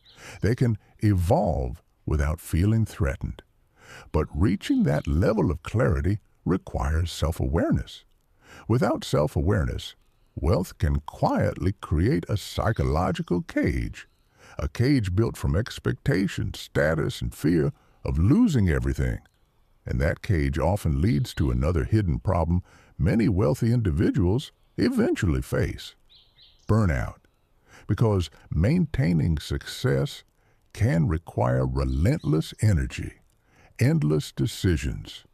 Speaker 1: They can evolve without feeling threatened. But reaching that level of clarity requires self-awareness. Without self-awareness, wealth can quietly create a psychological cage, a cage built from expectation, status, and fear of losing everything. And that cage often leads to another hidden problem many wealthy individuals eventually face: burnout. Because maintaining success can require relentless energy, endless decisions,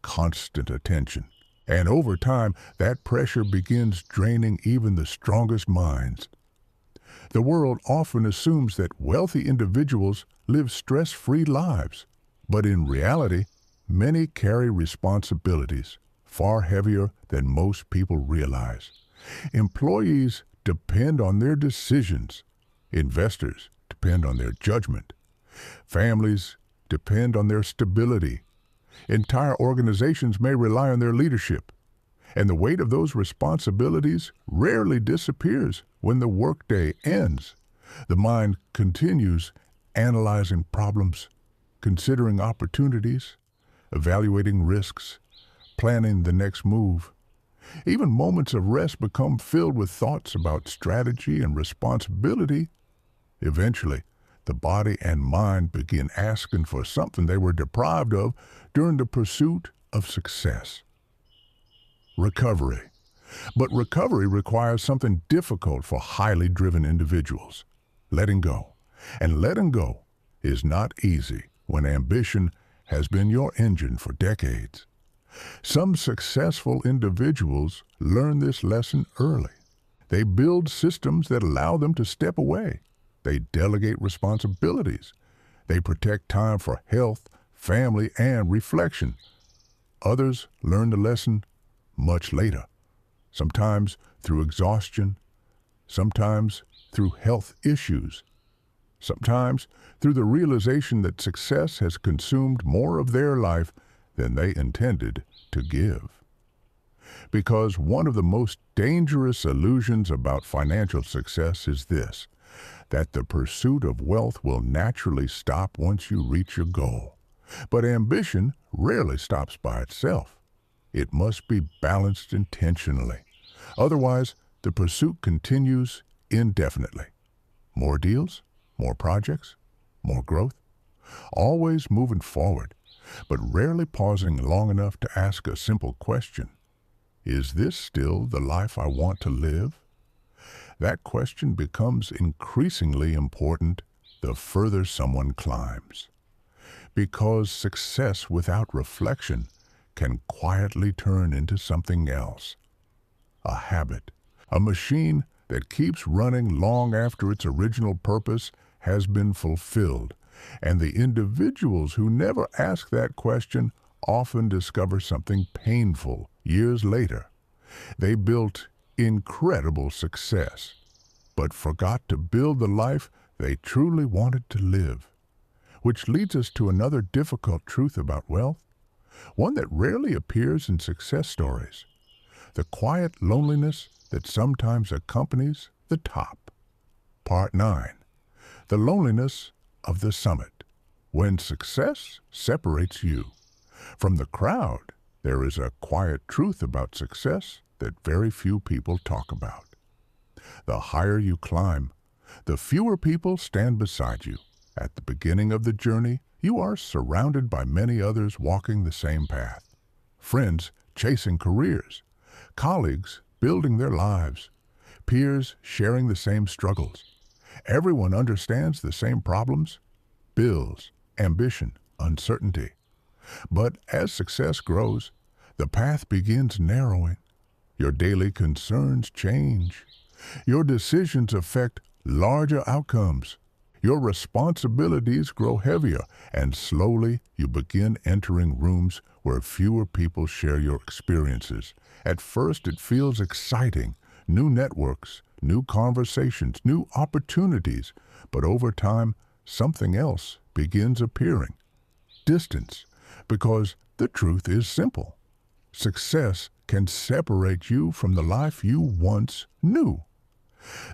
Speaker 1: constant attention, And over time, that pressure begins draining even the strongest minds. The world often assumes that wealthy individuals live stress-free lives, but in reality, many carry responsibilities far heavier than most people realize. Employees depend on their decisions. Investors depend on their judgment. Families depend on their stability. Entire organizations may rely on their leadership. And the weight of those responsibilities rarely disappears when the workday ends. The mind continues analyzing problems, considering opportunities, evaluating risks, planning the next move. Even moments of rest become filled with thoughts about strategy and responsibility. Eventually, the body and mind begin asking for something they were deprived of during the pursuit of success. Recovery. But recovery requires something difficult for highly driven individuals: letting go. And letting go is not easy when ambition has been your engine for decades. Some successful individuals learn this lesson early. They build systems that allow them to step away. They delegate responsibilities. They protect time for health, family, and reflection. Others learn the lesson much later, sometimes through exhaustion, sometimes through health issues, sometimes through the realization that success has consumed more of their life than they intended to give. Because one of the most dangerous illusions about financial success is this: that the pursuit of wealth will naturally stop once you reach your goal. But ambition rarely stops by itself. It must be balanced intentionally. Otherwise, the pursuit continues indefinitely. More deals, more projects, more growth. Always moving forward, but rarely pausing long enough to ask a simple question: is this still the life I want to live? That question becomes increasingly important the further someone climbs. Because success without reflection can quietly turn into something else. A habit, a machine that keeps running long after its original purpose has been fulfilled. And the individuals who never ask that question often discover something painful years later. They built incredible success, but forgot to build the life they truly wanted to live. Which leads us to another difficult truth about wealth, one that rarely appears in success stories: the quiet loneliness that sometimes accompanies the top. Part 9. The loneliness of the summit, when success separates you. From the crowd, there is a quiet truth about success that very few people talk about. The higher you climb, the fewer people stand beside you. At the beginning of the journey, you are surrounded by many others walking the same path. Friends chasing careers, colleagues building their lives, peers sharing the same struggles. Everyone understands the same problems: bills, ambition, uncertainty. But as success grows, the path begins narrowing. Your daily concerns change. Your decisions affect larger outcomes. Your responsibilities grow heavier, and slowly you begin entering rooms where fewer people share your experiences. At first it feels exciting: new networks, new conversations, new opportunities. But over time, something else begins appearing: distance. Because the truth is simple: success can separate you from the life you once knew.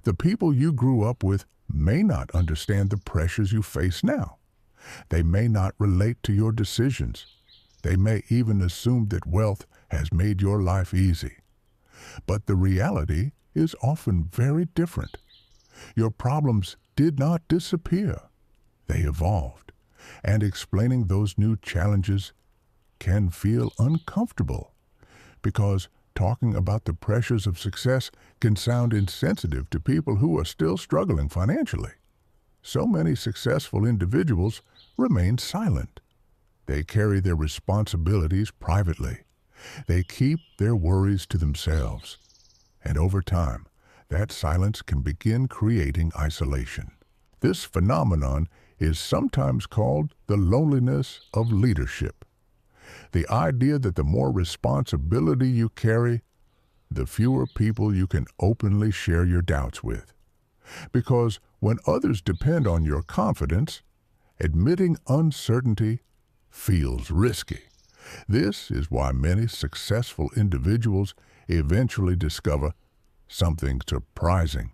Speaker 1: The people you grew up with may not understand the pressures you face now. They may not relate to your decisions. They may even assume that wealth has made your life easy. But the reality is often very different. Your problems did not disappear. They evolved. And explaining those new challenges can feel uncomfortable, because talking about the pressures of success can sound insensitive to people who are still struggling financially. So many successful individuals remain silent. They carry their responsibilities privately. They keep their worries to themselves, and over time, that silence can begin creating isolation. This phenomenon is sometimes called the loneliness of leadership. The idea that the more responsibility you carry, the fewer people you can openly share your doubts with. Because when others depend on your confidence, admitting uncertainty feels risky. This is why many successful individuals eventually discover something surprising.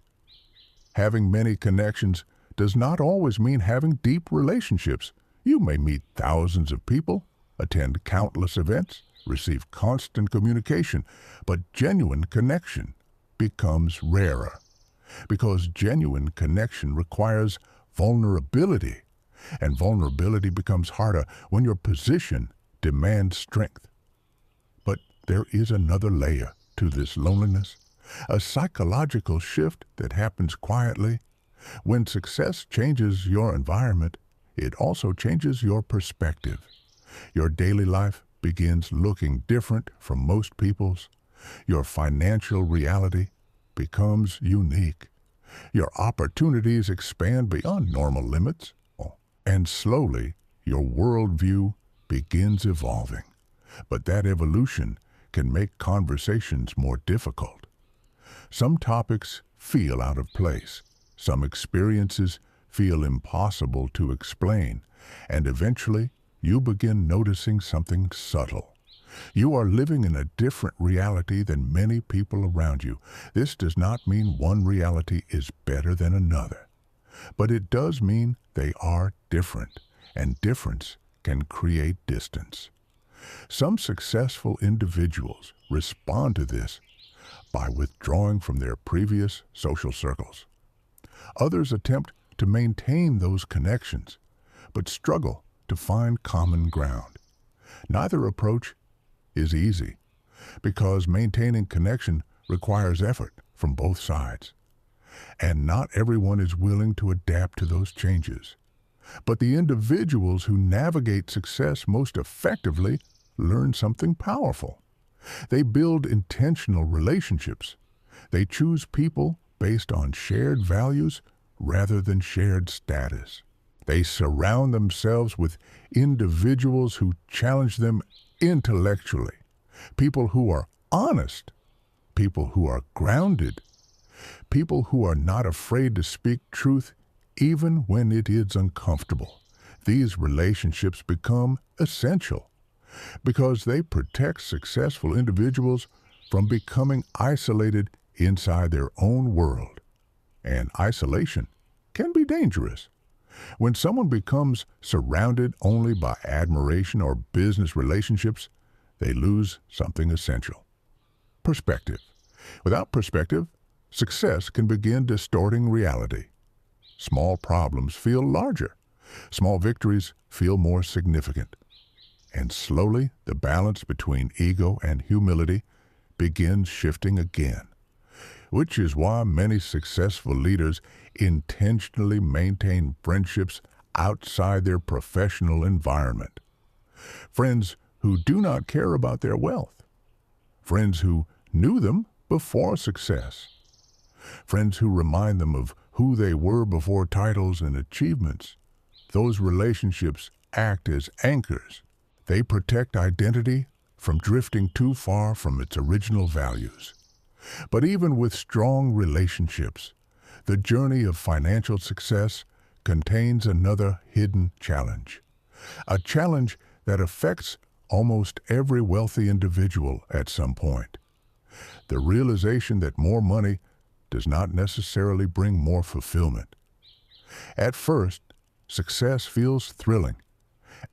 Speaker 1: Having many connections does not always mean having deep relationships. You may meet thousands of people, attend countless events, receive constant communication, but genuine connection becomes rarer. Because genuine connection requires vulnerability, and vulnerability becomes harder when your position demands strength. But there is another layer to this loneliness, a psychological shift that happens quietly. When success changes your environment, it also changes your perspective. Your daily life begins looking different from most people's. Your financial reality becomes unique. Your opportunities expand beyond normal limits, and slowly your worldview begins evolving. But that evolution can make conversations more difficult. Some topics feel out of place. Some experiences feel impossible to explain, and eventually you begin noticing something subtle. You are living in a different reality than many people around you. This does not mean one reality is better than another, but it does mean they are different, and difference can create distance. Some successful individuals respond to this by withdrawing from their previous social circles. Others attempt to maintain those connections, but struggle to find common ground. Neither approach is easy, because maintaining connection requires effort from both sides, and not everyone is willing to adapt to those changes. But the individuals who navigate success most effectively learn something powerful. They build intentional relationships. They choose people based on shared values rather than shared status. They surround themselves with individuals who challenge them intellectually, people who are honest, people who are grounded, people who are not afraid to speak truth even when it is uncomfortable. These relationships become essential because they protect successful individuals from becoming isolated inside their own world. And isolation can be dangerous. When someone becomes surrounded only by admiration or business relationships, they lose something essential: perspective. Without perspective, success can begin distorting reality. Small problems feel larger. Small victories feel more significant. And slowly, the balance between ego and humility begins shifting again, which is why many successful leaders intentionally maintain friendships outside their professional environment. Friends who do not care about their wealth. Friends who knew them before success. Friends who remind them of who they were before titles and achievements. Those relationships act as anchors. They protect identity from drifting too far from its original values. But even with strong relationships, the journey of financial success contains another hidden challenge. A challenge that affects almost every wealthy individual at some point. The realization that more money does not necessarily bring more fulfillment. At first, success feels thrilling.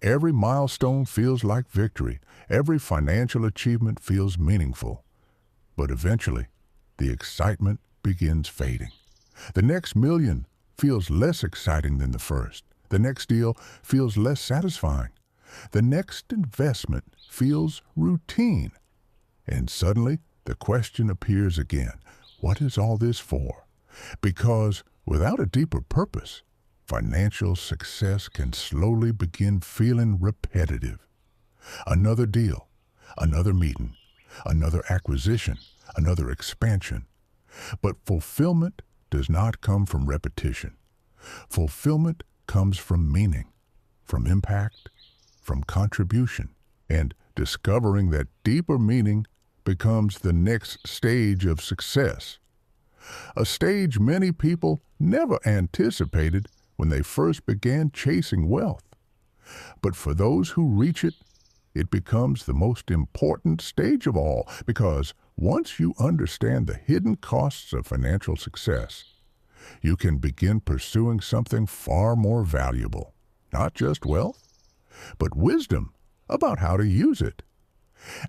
Speaker 1: Every milestone feels like victory. Every financial achievement feels meaningful. But eventually, the excitement begins fading. The next million feels less exciting than the first. The next deal feels less satisfying. The next investment feels routine. And suddenly, the question appears again: what is all this for? Because without a deeper purpose, financial success can slowly begin feeling repetitive. Another deal, another meeting, another acquisition, another expansion. But fulfillment does not come from repetition. Fulfillment comes from meaning, from impact, from contribution, and discovering that deeper meaning becomes the next stage of success. A stage many people never anticipated when they first began chasing wealth. But for those who reach it, it becomes the most important stage of all, because once you understand the hidden costs of financial success, you can begin pursuing something far more valuable, not just wealth, but wisdom about how to use it.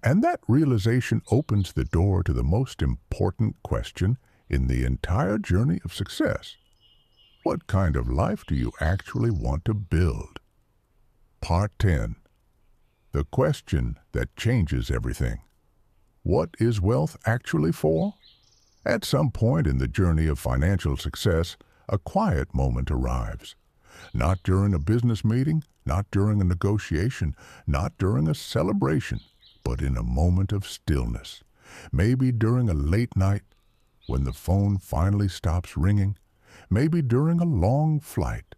Speaker 1: And that realization opens the door to the most important question in the entire journey of success. What kind of life do you actually want to build? Part 10. The question that changes everything. What is wealth actually for? At some point in the journey of financial success, a quiet moment arrives. Not during a business meeting, not during a negotiation, not during a celebration, but in a moment of stillness. Maybe during a late night, when the phone finally stops ringing. Maybe during a long flight.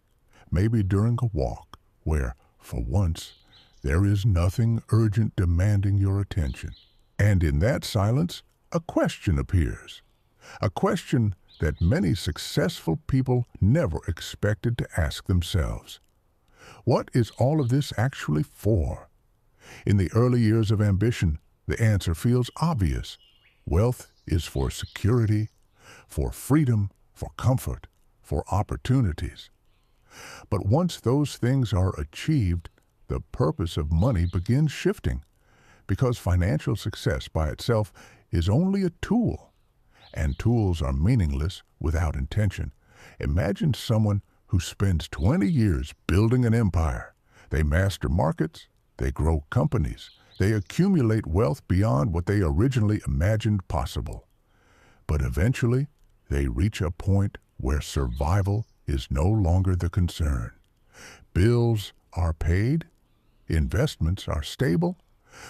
Speaker 1: Maybe during a walk where, for once, there is nothing urgent demanding your attention. And in that silence, a question appears. A question that many successful people never expected to ask themselves. What is all of this actually for? In the early years of ambition, the answer feels obvious. Wealth is for security, for freedom, for comfort, for opportunities. But once those things are achieved, the purpose of money begins shifting, because financial success by itself is only a tool, and tools are meaningless without intention. Imagine someone who spends 20 years building an empire. They master markets, they grow companies, they accumulate wealth beyond what they originally imagined possible. But eventually, they reach a point where survival is no longer the concern. Bills are paid, investments are stable,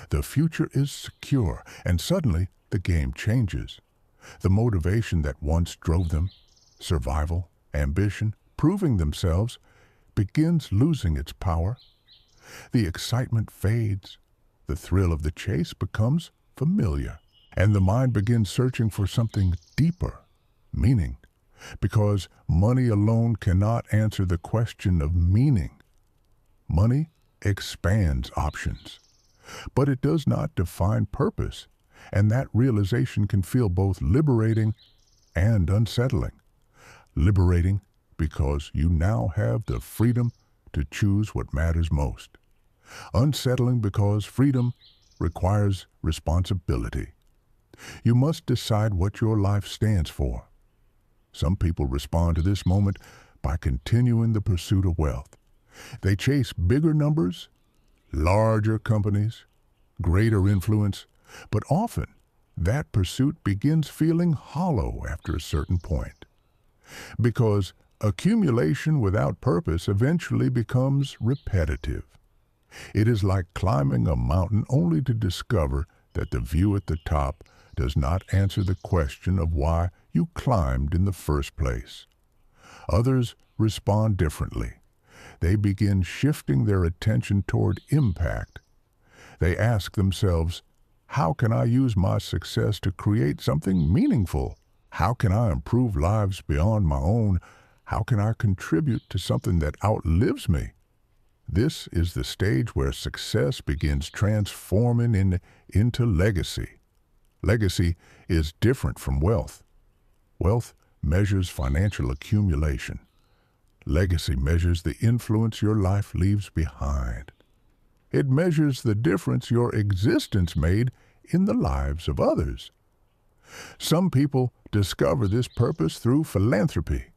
Speaker 1: the future is secure, and suddenly the game changes. The motivation that once drove them, survival, ambition, proving themselves, begins losing its power. The excitement fades, the thrill of the chase becomes familiar, and the mind begins searching for something deeper, meaning, because money alone cannot answer the question of meaning. Money expands options, but it does not define purpose, and that realization can feel both liberating and unsettling. Liberating because you now have the freedom to choose what matters most. Unsettling because freedom requires responsibility. You must decide what your life stands for. Some people respond to this moment by continuing the pursuit of wealth. They chase bigger numbers, larger companies, greater influence, but often that pursuit begins feeling hollow after a certain point. Because accumulation without purpose eventually becomes repetitive. It is like climbing a mountain only to discover that the view at the top does not answer the question of why you climbed in the first place. Others respond differently. They begin shifting their attention toward impact. They ask themselves, how can I use my success to create something meaningful? How can I improve lives beyond my own? How can I contribute to something that outlives me? This is the stage where success begins transforming into legacy. Legacy is different from wealth. Wealth measures financial accumulation. Legacy measures the influence your life leaves behind. It measures the difference your existence made in the lives of others. Some people discover this purpose through philanthropy.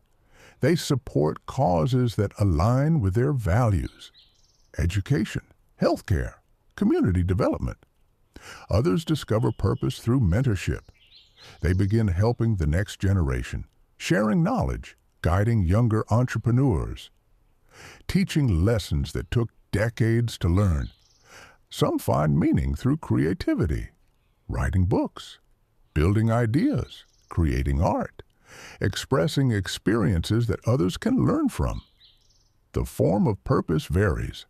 Speaker 1: They support causes that align with their values: education, healthcare, community development. Others discover purpose through mentorship. They begin helping the next generation, sharing knowledge, guiding younger entrepreneurs, teaching lessons that took decades to learn. Some find meaning through creativity, writing books, building ideas, creating art, expressing experiences that others can learn from. The form of purpose varies,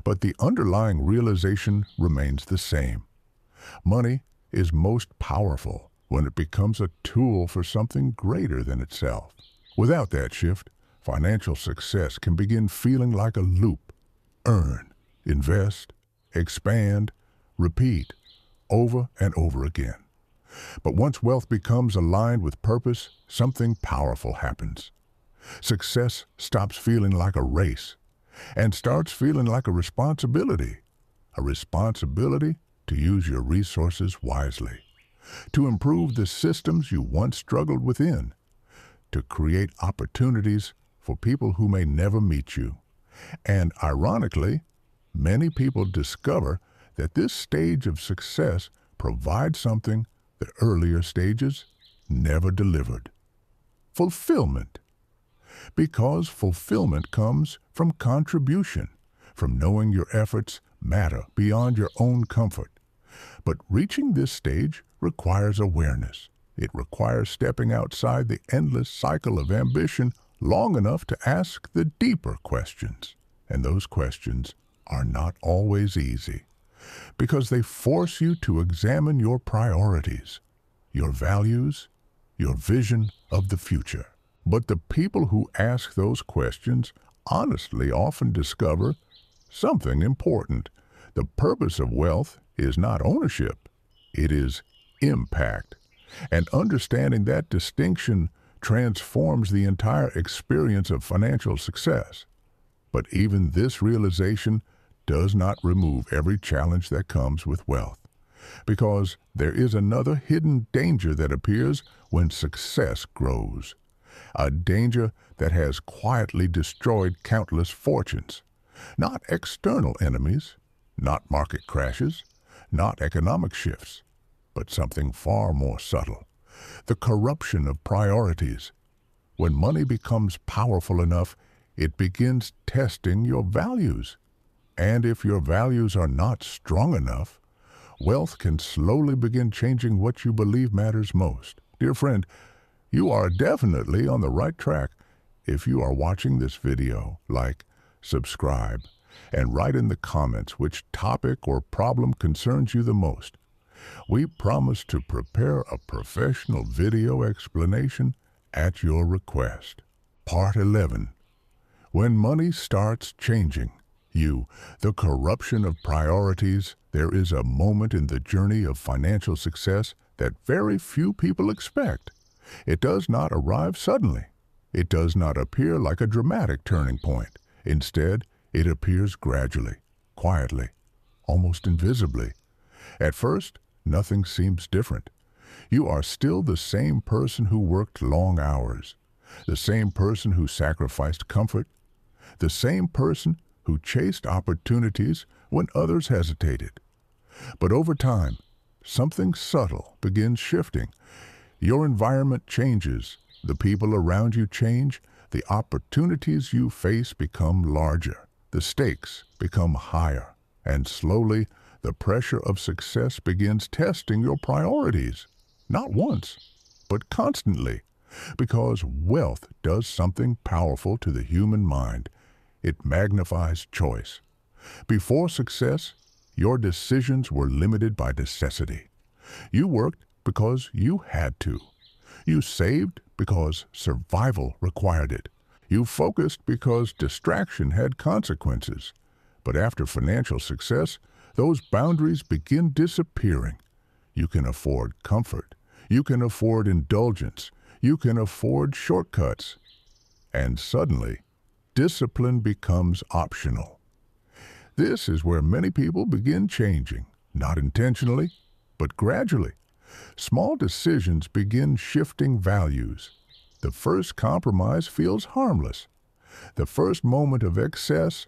Speaker 1: but the underlying realization remains the same. Money is most powerful when it becomes a tool for something greater than itself. Without that shift, financial success can begin feeling like a loop. Earn, invest, expand, repeat, over and over again. But once wealth becomes aligned with purpose, something powerful happens. Success stops feeling like a race and starts feeling like a responsibility to use your resources wisely, to improve the systems you once struggled within, to create opportunities for people who may never meet you. And ironically, many people discover that this stage of success provides something the earlier stages never delivered: fulfillment. Because fulfillment comes from contribution, from knowing your efforts matter beyond your own comfort. But reaching this stage requires awareness. It requires stepping outside the endless cycle of ambition long enough to ask the deeper questions. And those questions are not always easy, because they force you to examine your priorities, your values, your vision of the future. But the people who ask those questions honestly often discover something important. The purpose of wealth is not ownership, it is impact. And understanding that distinction transforms the entire experience of financial success. But even this realization does not remove every challenge that comes with wealth, because there is another hidden danger that appears when success grows. A danger that has quietly destroyed countless fortunes. Not external enemies, not market crashes, not economic shifts, but something far more subtle: the corruption of priorities. When money becomes powerful enough, it begins testing your values. And if your values are not strong enough, wealth can slowly begin changing what you believe matters most. Dear friend, you are definitely on the right track. If you are watching this video, like, subscribe, and write in the comments which topic or problem concerns you the most. We promise to prepare a professional video explanation at your request. Part 11. When money starts changing you, the corruption of priorities. There is a moment in the journey of financial success that very few people expect. It does not arrive suddenly. It does not appear like a dramatic turning point. Instead, it appears gradually, quietly, almost invisibly. At first, nothing seems different. You are still the same person who worked long hours, the same person who sacrificed comfort, the same person who chased opportunities when others hesitated. But over time, something subtle begins shifting. Your environment changes, the people around you change, the opportunities you face become larger, the stakes become higher, and slowly the pressure of success begins testing your priorities. Not once, but constantly, because wealth does something powerful to the human mind. It magnifies choice. Before success, your decisions were limited by necessity. You worked because you had to. You saved because survival required it. You focused because distraction had consequences. But after financial success, those boundaries begin disappearing. You can afford comfort. You can afford indulgence. You can afford shortcuts. And suddenly, discipline becomes optional. This is where many people begin changing, not intentionally, but gradually. Small decisions begin shifting values. The first compromise feels harmless. The first moment of excess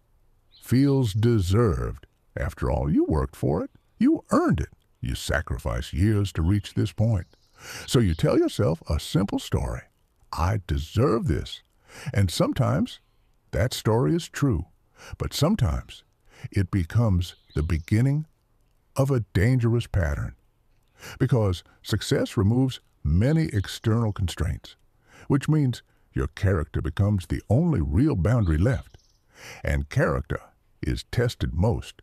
Speaker 1: feels deserved. After all, you worked for it. You earned it. You sacrificed years to reach this point. So you tell yourself a simple story: I deserve this. And sometimes that story is true, but sometimes it becomes the beginning of a dangerous pattern, because success removes many external constraints, which means your character becomes the only real boundary left, and character is tested most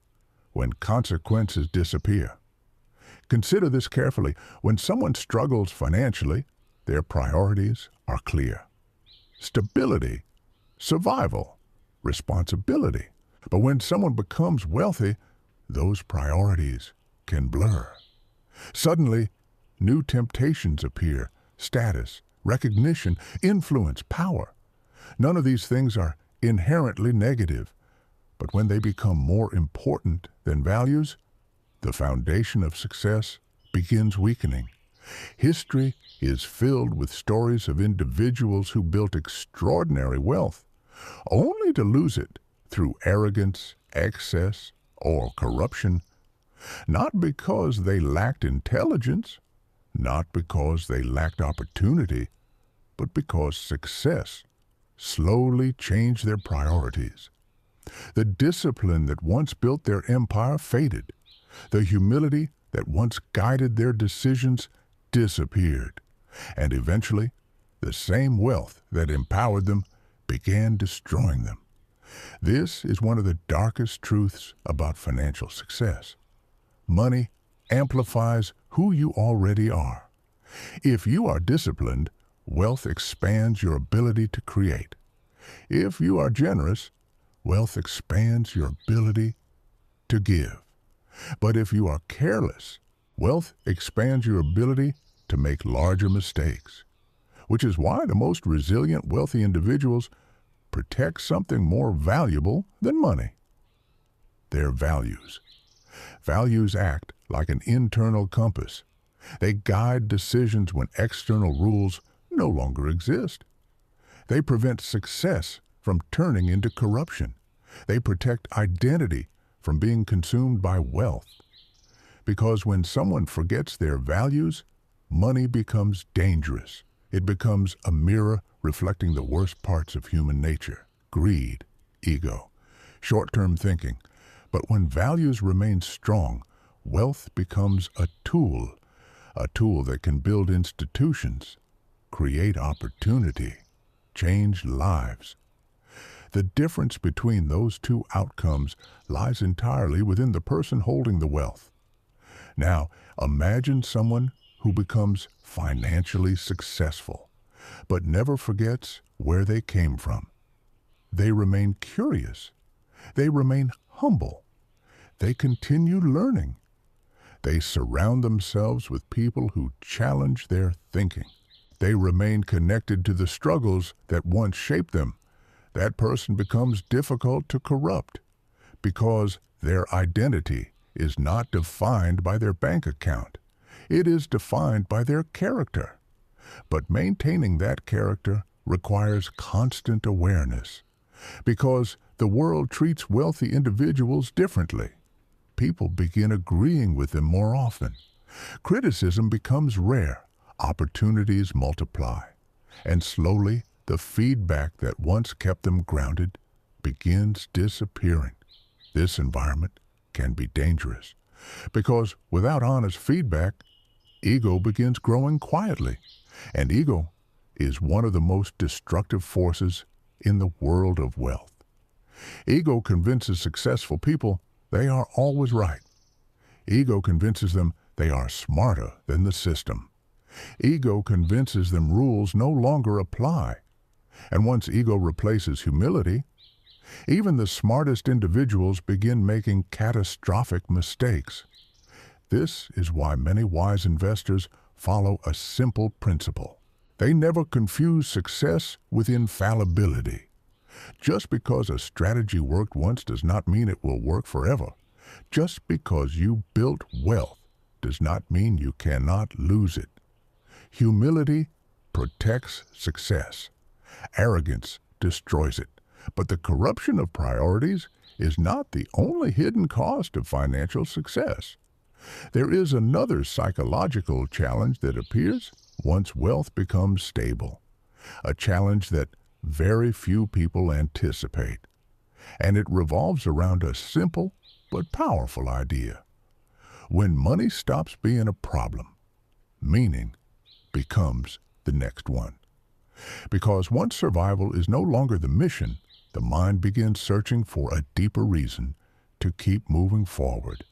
Speaker 1: when consequences disappear. Consider this carefully. When someone struggles financially, their priorities are clear: stability, survival, responsibility. But when someone becomes wealthy, those priorities can blur. Suddenly, new temptations appear: status, recognition, influence, power. None of these things are inherently negative, but when they become more important than values, the foundation of success begins weakening. History is filled with stories of individuals who built extraordinary wealth, only to lose it through arrogance, excess, or corruption, not because they lacked intelligence, not because they lacked opportunity, but because success slowly changed their priorities. The discipline that once built their empire faded. The humility that once guided their decisions disappeared. And eventually, the same wealth that empowered them began destroying them. This is one of the darkest truths about financial success. Money amplifies who you already are. If you are disciplined, wealth expands your ability to create. If you are generous, wealth expands your ability to give. But if you are careless, wealth expands your ability to make larger mistakes, which is why the most resilient, wealthy individuals protect something more valuable than money: their values. Values act like an internal compass. They guide decisions when external rules no longer exist. They prevent success from turning into corruption. They protect identity from being consumed by wealth. Because when someone forgets their values, money becomes dangerous. It becomes a mirror reflecting the worst parts of human nature: greed, ego, short-term thinking. But when values remain strong, wealth becomes a tool that can build institutions, create opportunity, change lives. The difference between those two outcomes lies entirely within the person holding the wealth. Now, imagine someone who becomes financially successful, but never forgets where they came from. They remain curious. They remain humble. They continue learning. They surround themselves with people who challenge their thinking. They remain connected to the struggles that once shaped them. That person becomes difficult to corrupt because their identity is not defined by their bank account. It is defined by their character. But maintaining that character requires constant awareness, because the world treats wealthy individuals differently. People begin agreeing with them more often. Criticism becomes rare. Opportunities multiply. And slowly, the feedback that once kept them grounded begins disappearing. This environment can be dangerous, because without honest feedback, ego begins growing quietly. And ego is one of the most destructive forces in the world of wealth. Ego convinces successful people they are always right. Ego convinces them they are smarter than the system. Ego convinces them rules no longer apply. And once ego replaces humility, even the smartest individuals begin making catastrophic mistakes. This is why many wise investors follow a simple principle. They never confuse success with infallibility. Just because a strategy worked once does not mean it will work forever. Just because you built wealth does not mean you cannot lose it. Humility protects success. Arrogance destroys it. But the corruption of priorities is not the only hidden cost of financial success. There is another psychological challenge that appears once wealth becomes stable, a challenge that very few people anticipate, and it revolves around a simple but powerful idea. When money stops being a problem, meaning becomes the next one. Because once survival is no longer the mission, the mind begins searching for a deeper reason to keep moving forward.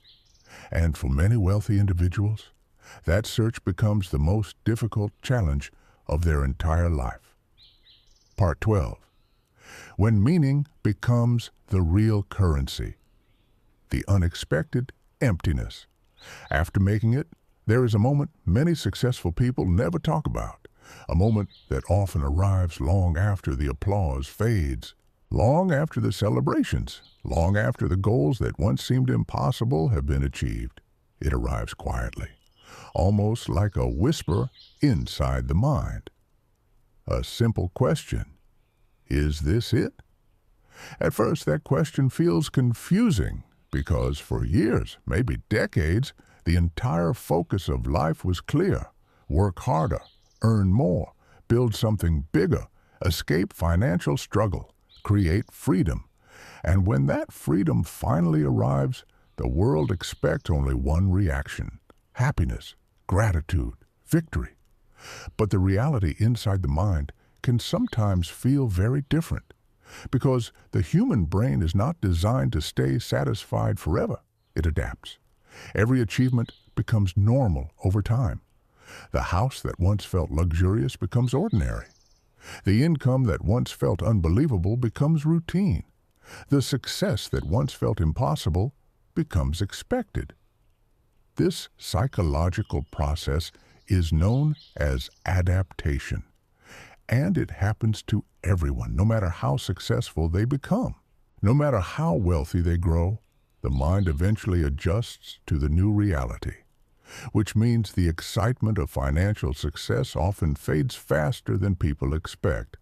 Speaker 1: And for many wealthy individuals, that search becomes the most difficult challenge of their entire life. Part 12. When meaning becomes the real currency. The unexpected emptiness. After making it, there is a moment many successful people never talk about, a moment that often arrives long after the applause fades, long after the celebrations, long after the goals that once seemed impossible have been achieved. It arrives quietly, almost like a whisper inside the mind. A simple question: is this it? At first, that question feels confusing because for years, maybe decades, the entire focus of life was clear: work harder, earn more, build something bigger, escape financial struggle, create freedom. And when that freedom finally arrives, the world expects only one reaction: happiness, gratitude, victory. But the reality inside the mind can sometimes feel very different, because the human brain is not designed to stay satisfied forever. It adapts. Every achievement becomes normal over time. The house that once felt luxurious becomes ordinary. The income that once felt unbelievable becomes routine. The success that once felt impossible becomes expected. This psychological process is known as adaptation, and it happens to everyone, no matter how successful they become. No matter how wealthy they grow, the mind eventually adjusts to the new reality, which means the excitement of financial success often fades faster than people expect.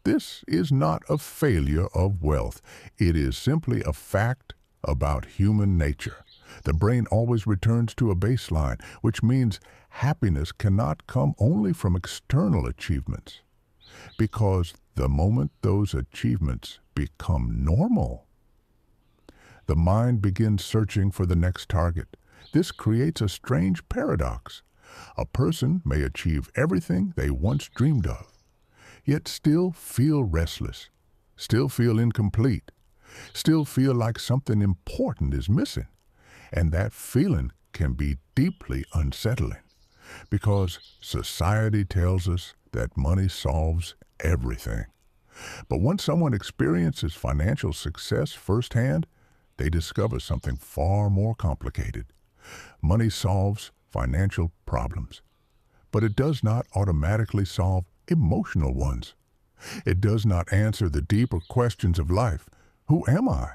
Speaker 1: This is not a failure of wealth. It is simply a fact about human nature. The brain always returns to a baseline, which means happiness cannot come only from external achievements, because the moment those achievements become normal, the mind begins searching for the next target. This creates a strange paradox. A person may achieve everything they once dreamed of, yet still feel restless, still feel incomplete, still feel like something important is missing. And that feeling can be deeply unsettling, because society tells us that money solves everything. But once someone experiences financial success firsthand, they discover something far more complicated. Money solves financial problems, but it does not automatically solve emotional ones. It does not answer the deeper questions of life. Who am I?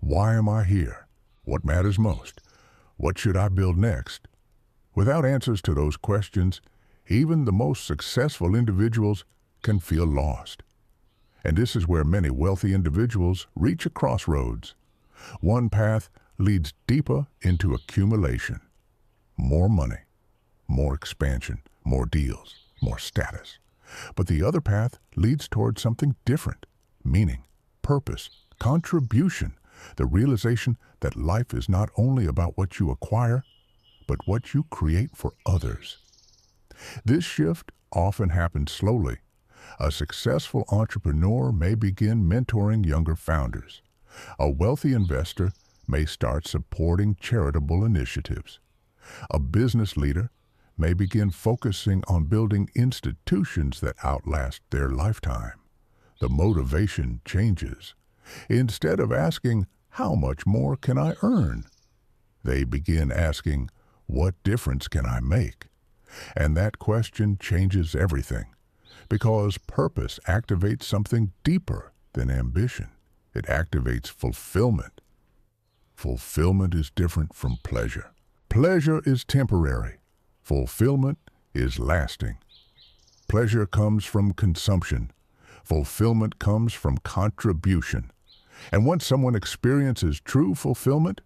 Speaker 1: Why am I here? What matters most? What should I build next? Without answers to those questions, even the most successful individuals can feel lost. And this is where many wealthy individuals reach a crossroads. One path leads deeper into accumulation. More money, more expansion, more deals, more status. But the other path leads towards something different: meaning, purpose, contribution, the realization that life is not only about what you acquire, but what you create for others. This shift often happens slowly. A successful entrepreneur may begin mentoring younger founders. A wealthy investor may start supporting charitable initiatives. A business leader may begin focusing on building institutions that outlast their lifetime. The motivation changes. Instead of asking, "How much more can I earn?" they begin asking, "What difference can I make?" And that question changes everything, because purpose activates something deeper than ambition. It activates fulfillment. Fulfillment is different from pleasure. Pleasure is temporary. Fulfillment is lasting. Pleasure comes from consumption. Fulfillment comes from contribution. And once someone experiences true fulfillment,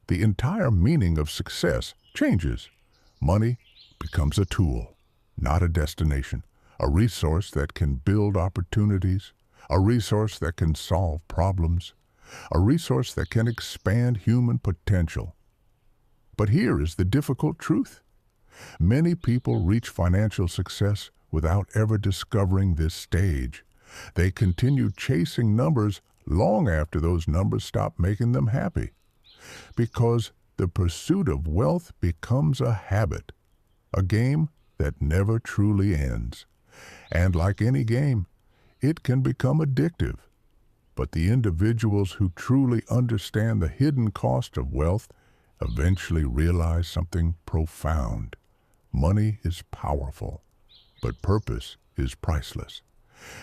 Speaker 1: the entire meaning of success changes. Money becomes a tool, not a destination, a resource that can build opportunities, a resource that can solve problems, a resource that can expand human potential. But here is the difficult truth. Many people reach financial success without ever discovering this stage. They continue chasing numbers long after those numbers stop making them happy, because the pursuit of wealth becomes a habit, a game that never truly ends. And like any game, it can become addictive. But the individuals who truly understand the hidden cost of wealth eventually realize something profound. Money is powerful, but purpose is priceless.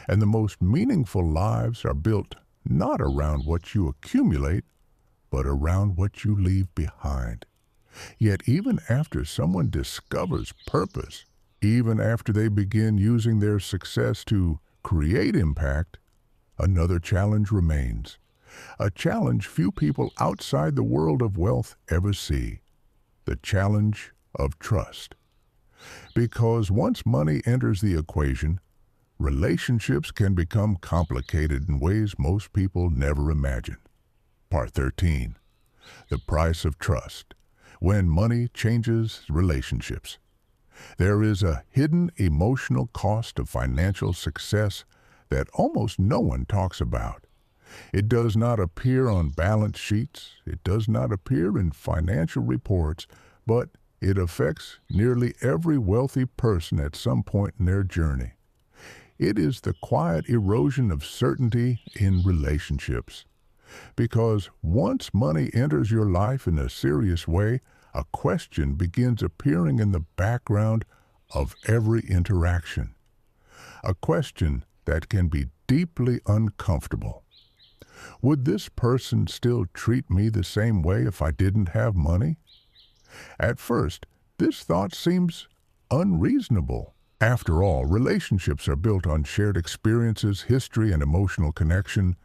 Speaker 1: And the most meaningful lives are built not around what you accumulate, but around what you leave behind. Yet even after someone discovers purpose, even after they begin using their success to create impact, another challenge remains. A challenge few people outside the world of wealth ever see. The challenge of trust. Because once money enters the equation, relationships can become complicated in ways most people never imagine. Part 13. The price of trust. When money changes relationships. There is a hidden emotional cost of financial success that almost no one talks about. It does not appear on balance sheets, it does not appear in financial reports, but it affects nearly every wealthy person at some point in their journey. It is the quiet erosion of certainty in relationships. Because once money enters your life in a serious way, a question begins appearing in the background of every interaction. A question that can be deeply uncomfortable. Would this person still treat me the same way if I didn't have money? At first, this thought seems unreasonable. After all, relationships are built on shared experiences, history, and emotional connection.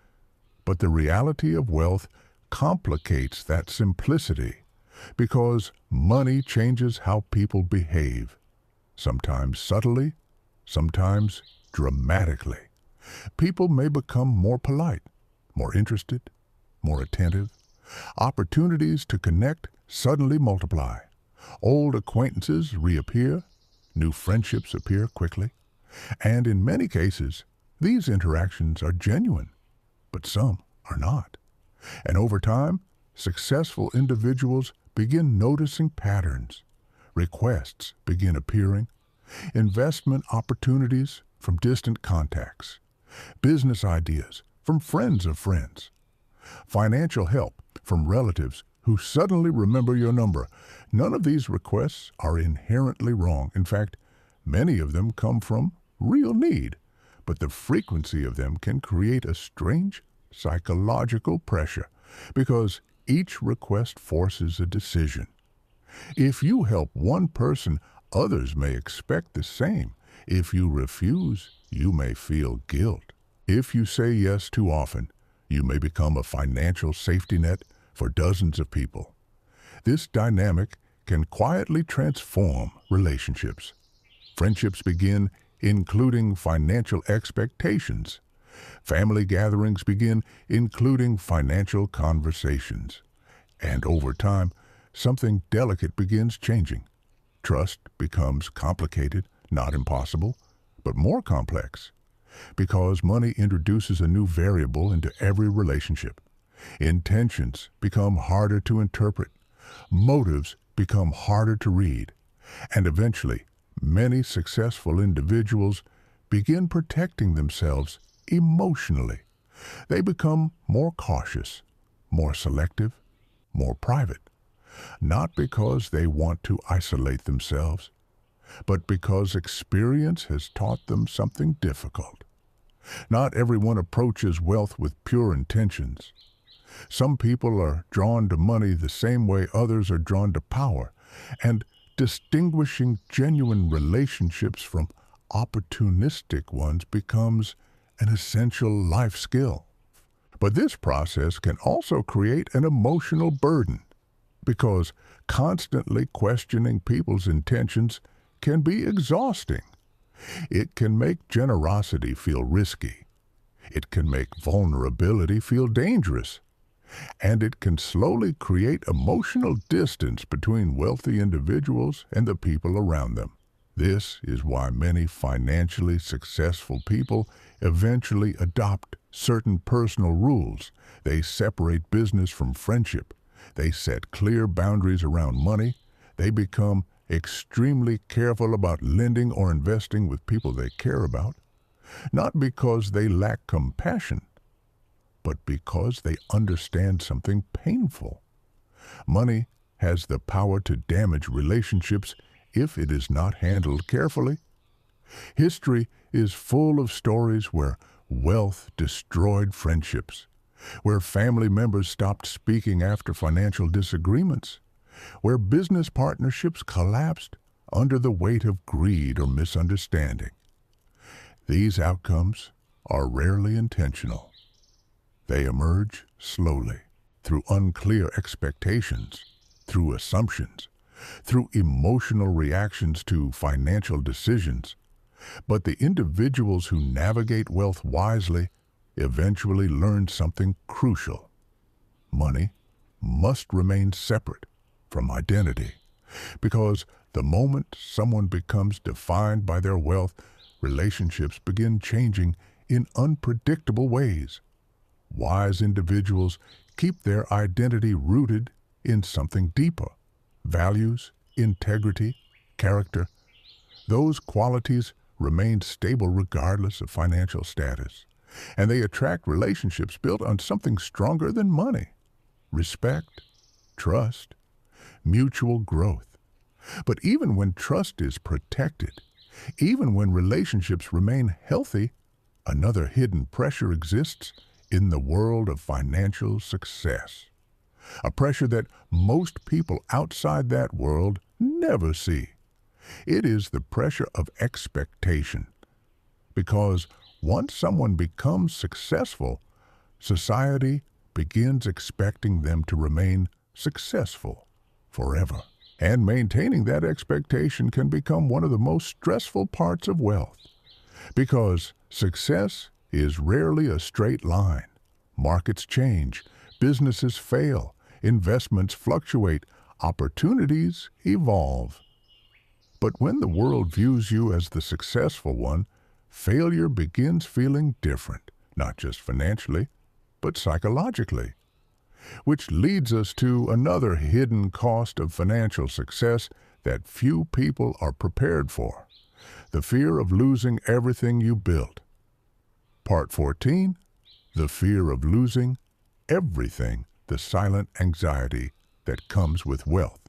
Speaker 1: But the reality of wealth complicates that simplicity, because money changes how people behave, sometimes subtly, sometimes dramatically. People may become more polite, more interested, more attentive. Opportunities to connect suddenly multiply. Old acquaintances reappear, new friendships appear quickly, and in many cases, these interactions are genuine, but some are not. And over time, successful individuals begin noticing patterns. Requests begin appearing, investment opportunities from distant contacts, business ideas from friends of friends, financial help from relatives who suddenly remember your number. None of these requests are inherently wrong. In fact, many of them come from real need, but the frequency of them can create a strange psychological pressure because each request forces a decision. If you help one person, others may expect the same. If you refuse, you may feel guilt. If you say yes too often, you may become a financial safety net for dozens of people. This dynamic can quietly transform relationships. Friendships begin including financial expectations. Family gatherings begin including financial conversations. And over time, something delicate begins changing. Trust becomes complicated, not impossible, but more complex. Because money introduces a new variable into every relationship. Intentions become harder to interpret. Motives become harder to read. And eventually, many successful individuals begin protecting themselves emotionally. They become more cautious, more selective, more private. Not because they want to isolate themselves, but because experience has taught them something difficult. Not everyone approaches wealth with pure intentions. Some people are drawn to money the same way others are drawn to power, and distinguishing genuine relationships from opportunistic ones becomes an essential life skill. But this process can also create an emotional burden, because constantly questioning people's intentions can be exhausting. It can make generosity feel risky. It can make vulnerability feel dangerous. and it can slowly create emotional distance between wealthy individuals and the people around them. This is why many financially successful people eventually adopt certain personal rules. They separate business from friendship. They set clear boundaries around money. They become extremely careful about lending or investing with people they care about, not because they lack compassion, but because they understand something painful. Money has the power to damage relationships if it is not handled carefully. History is full of stories where wealth destroyed friendships, where family members stopped speaking after financial disagreements, where business partnerships collapsed under the weight of greed or misunderstanding. These outcomes are rarely intentional. They emerge slowly, through unclear expectations, through assumptions, through emotional reactions to financial decisions. But the individuals who navigate wealth wisely eventually learn something crucial. Money must remain separate from identity, because the moment someone becomes defined by their wealth, relationships begin changing in unpredictable ways. Wise individuals keep their identity rooted in something deeper: values, integrity, character. Those qualities remain stable regardless of financial status, and they attract relationships built on something stronger than money: respect, trust, mutual growth. But even when trust is protected, even when relationships remain healthy, another hidden pressure exists in the world of financial success. A pressure that most people outside that world never see. It is the pressure of expectation. Because once someone becomes successful, society begins expecting them to remain successful forever. And maintaining that expectation can become one of the most stressful parts of wealth. Because success is rarely a straight line. Markets change, businesses fail, investments fluctuate, opportunities evolve. But when the world views you as the successful one, failure begins feeling different, not just financially, but psychologically. Which leads us to another hidden cost of financial success that few people are prepared for: the fear of losing everything you built. Part 14, the fear of losing everything, the silent anxiety that comes with wealth.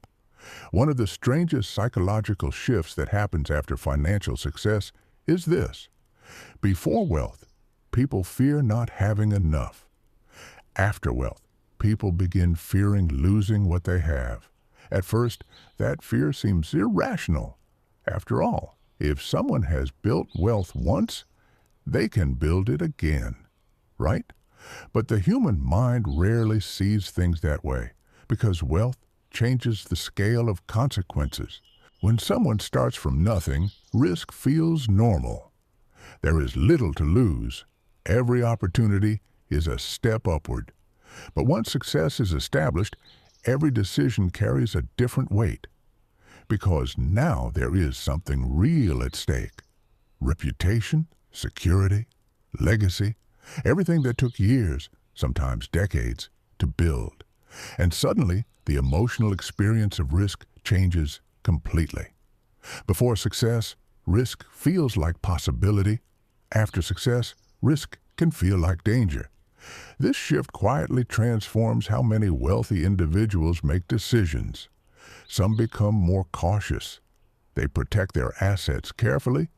Speaker 1: One of the strangest psychological shifts that happens after financial success is this: before wealth, people fear not having enough. After wealth, people begin fearing losing what they have. At first, that fear seems irrational. After all, if someone has built wealth once, they can build it again, right? But the human mind rarely sees things that way, because wealth changes the scale of consequences. When someone starts from nothing, risk feels normal. There is little to lose. Every opportunity is a step upward. But once success is established, every decision carries a different weight, because now there is something real at stake: reputation, security, legacy, everything that took years, sometimes decades, to build. And suddenly, the emotional experience of risk changes completely. Before success, risk feels like possibility. After success, risk can feel like danger. This shift quietly transforms how many wealthy individuals make decisions. Some become more cautious. They protect their assets carefully.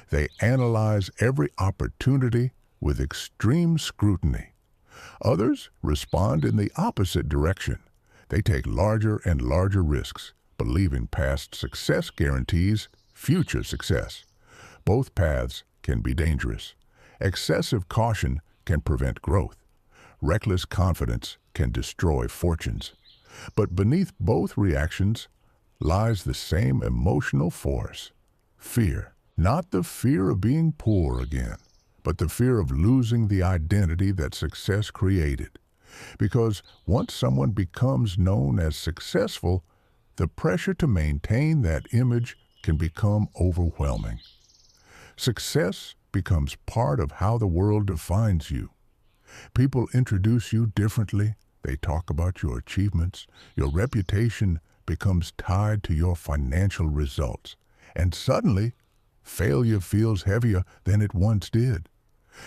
Speaker 1: They analyze every opportunity with extreme scrutiny. Others respond in the opposite direction. They take larger and larger risks, believing past success guarantees future success. Both paths can be dangerous. Excessive caution can prevent growth. Reckless confidence can destroy fortunes. But beneath both reactions lies the same emotional force: fear. Not the fear of being poor again, but the fear of losing the identity that success created. Because once someone becomes known as successful, the pressure to maintain that image can become overwhelming. Success becomes part of how the world defines you. People introduce you differently. They talk about your achievements. Your reputation becomes tied to your financial results. And suddenly, failure feels heavier than it once did.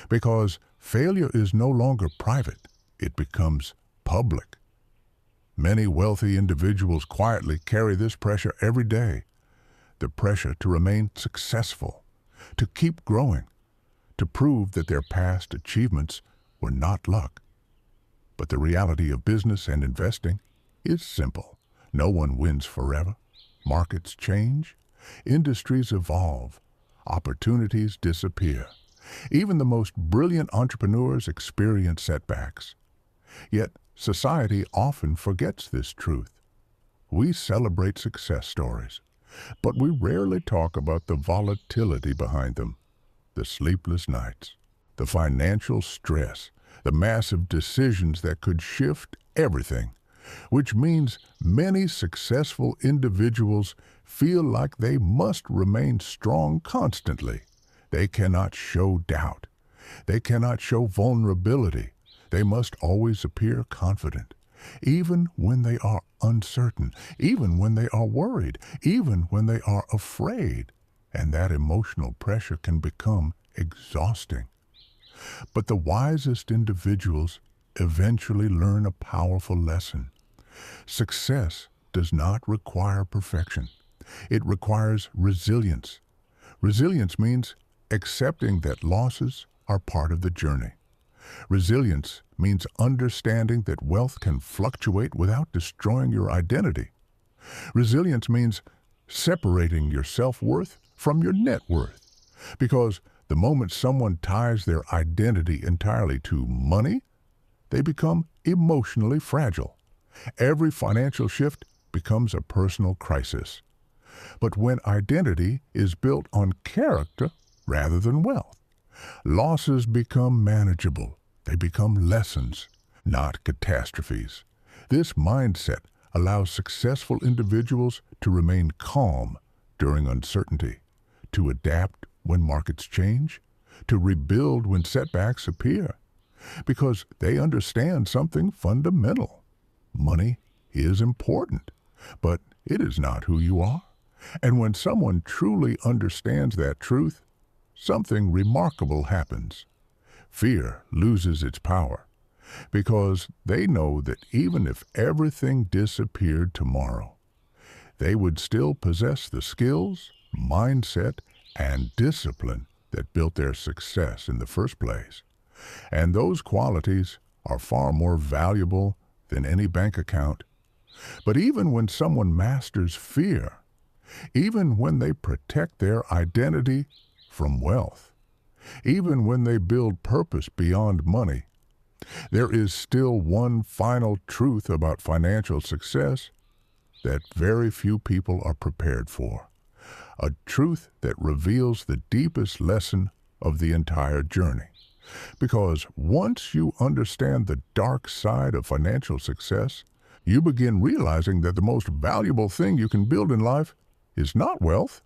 Speaker 1: Because failure is no longer private. It becomes public. Many wealthy individuals quietly carry this pressure every day. The pressure to remain successful, to keep growing, to prove that their past achievements were not luck. But the reality of business and investing is simple. No one wins forever. Markets change. Industries evolve. Opportunities disappear. Even the most brilliant entrepreneurs experience setbacks. Yet, society often forgets this truth. We celebrate success stories, but we rarely talk about the volatility behind them, the sleepless nights, the financial stress, the massive decisions that could shift everything, which means many successful individuals feel like they must remain strong constantly. They cannot show doubt. They cannot show vulnerability. They must always appear confident, even when they are uncertain, even when they are worried, even when they are afraid. And that emotional pressure can become exhausting. But the wisest individuals eventually learn a powerful lesson. Success does not require perfection. It requires resilience. Resilience means accepting that losses are part of the journey. Resilience means understanding that wealth can fluctuate without destroying your identity. Resilience means separating your self-worth from your net worth. Because the moment someone ties their identity entirely to money, they become emotionally fragile. Every financial shift becomes a personal crisis. But when identity is built on character rather than wealth, losses become manageable. They become lessons, not catastrophes. This mindset allows successful individuals to remain calm during uncertainty, to adapt when markets change, to rebuild when setbacks appear, because they understand something fundamental. Money is important, but it is not who you are. And when someone truly understands that truth, something remarkable happens. Fear loses its power, because they know that even if everything disappeared tomorrow, they would still possess the skills, mindset, and discipline that built their success in the first place. And those qualities are far more valuable than any bank account. But even when someone masters fear, even when they protect their identity from wealth, even when they build purpose beyond money, there is still one final truth about financial success that very few people are prepared for. A truth that reveals the deepest lesson of the entire journey. Because once you understand the dark side of financial success, you begin realizing that the most valuable thing you can build in life is not wealth,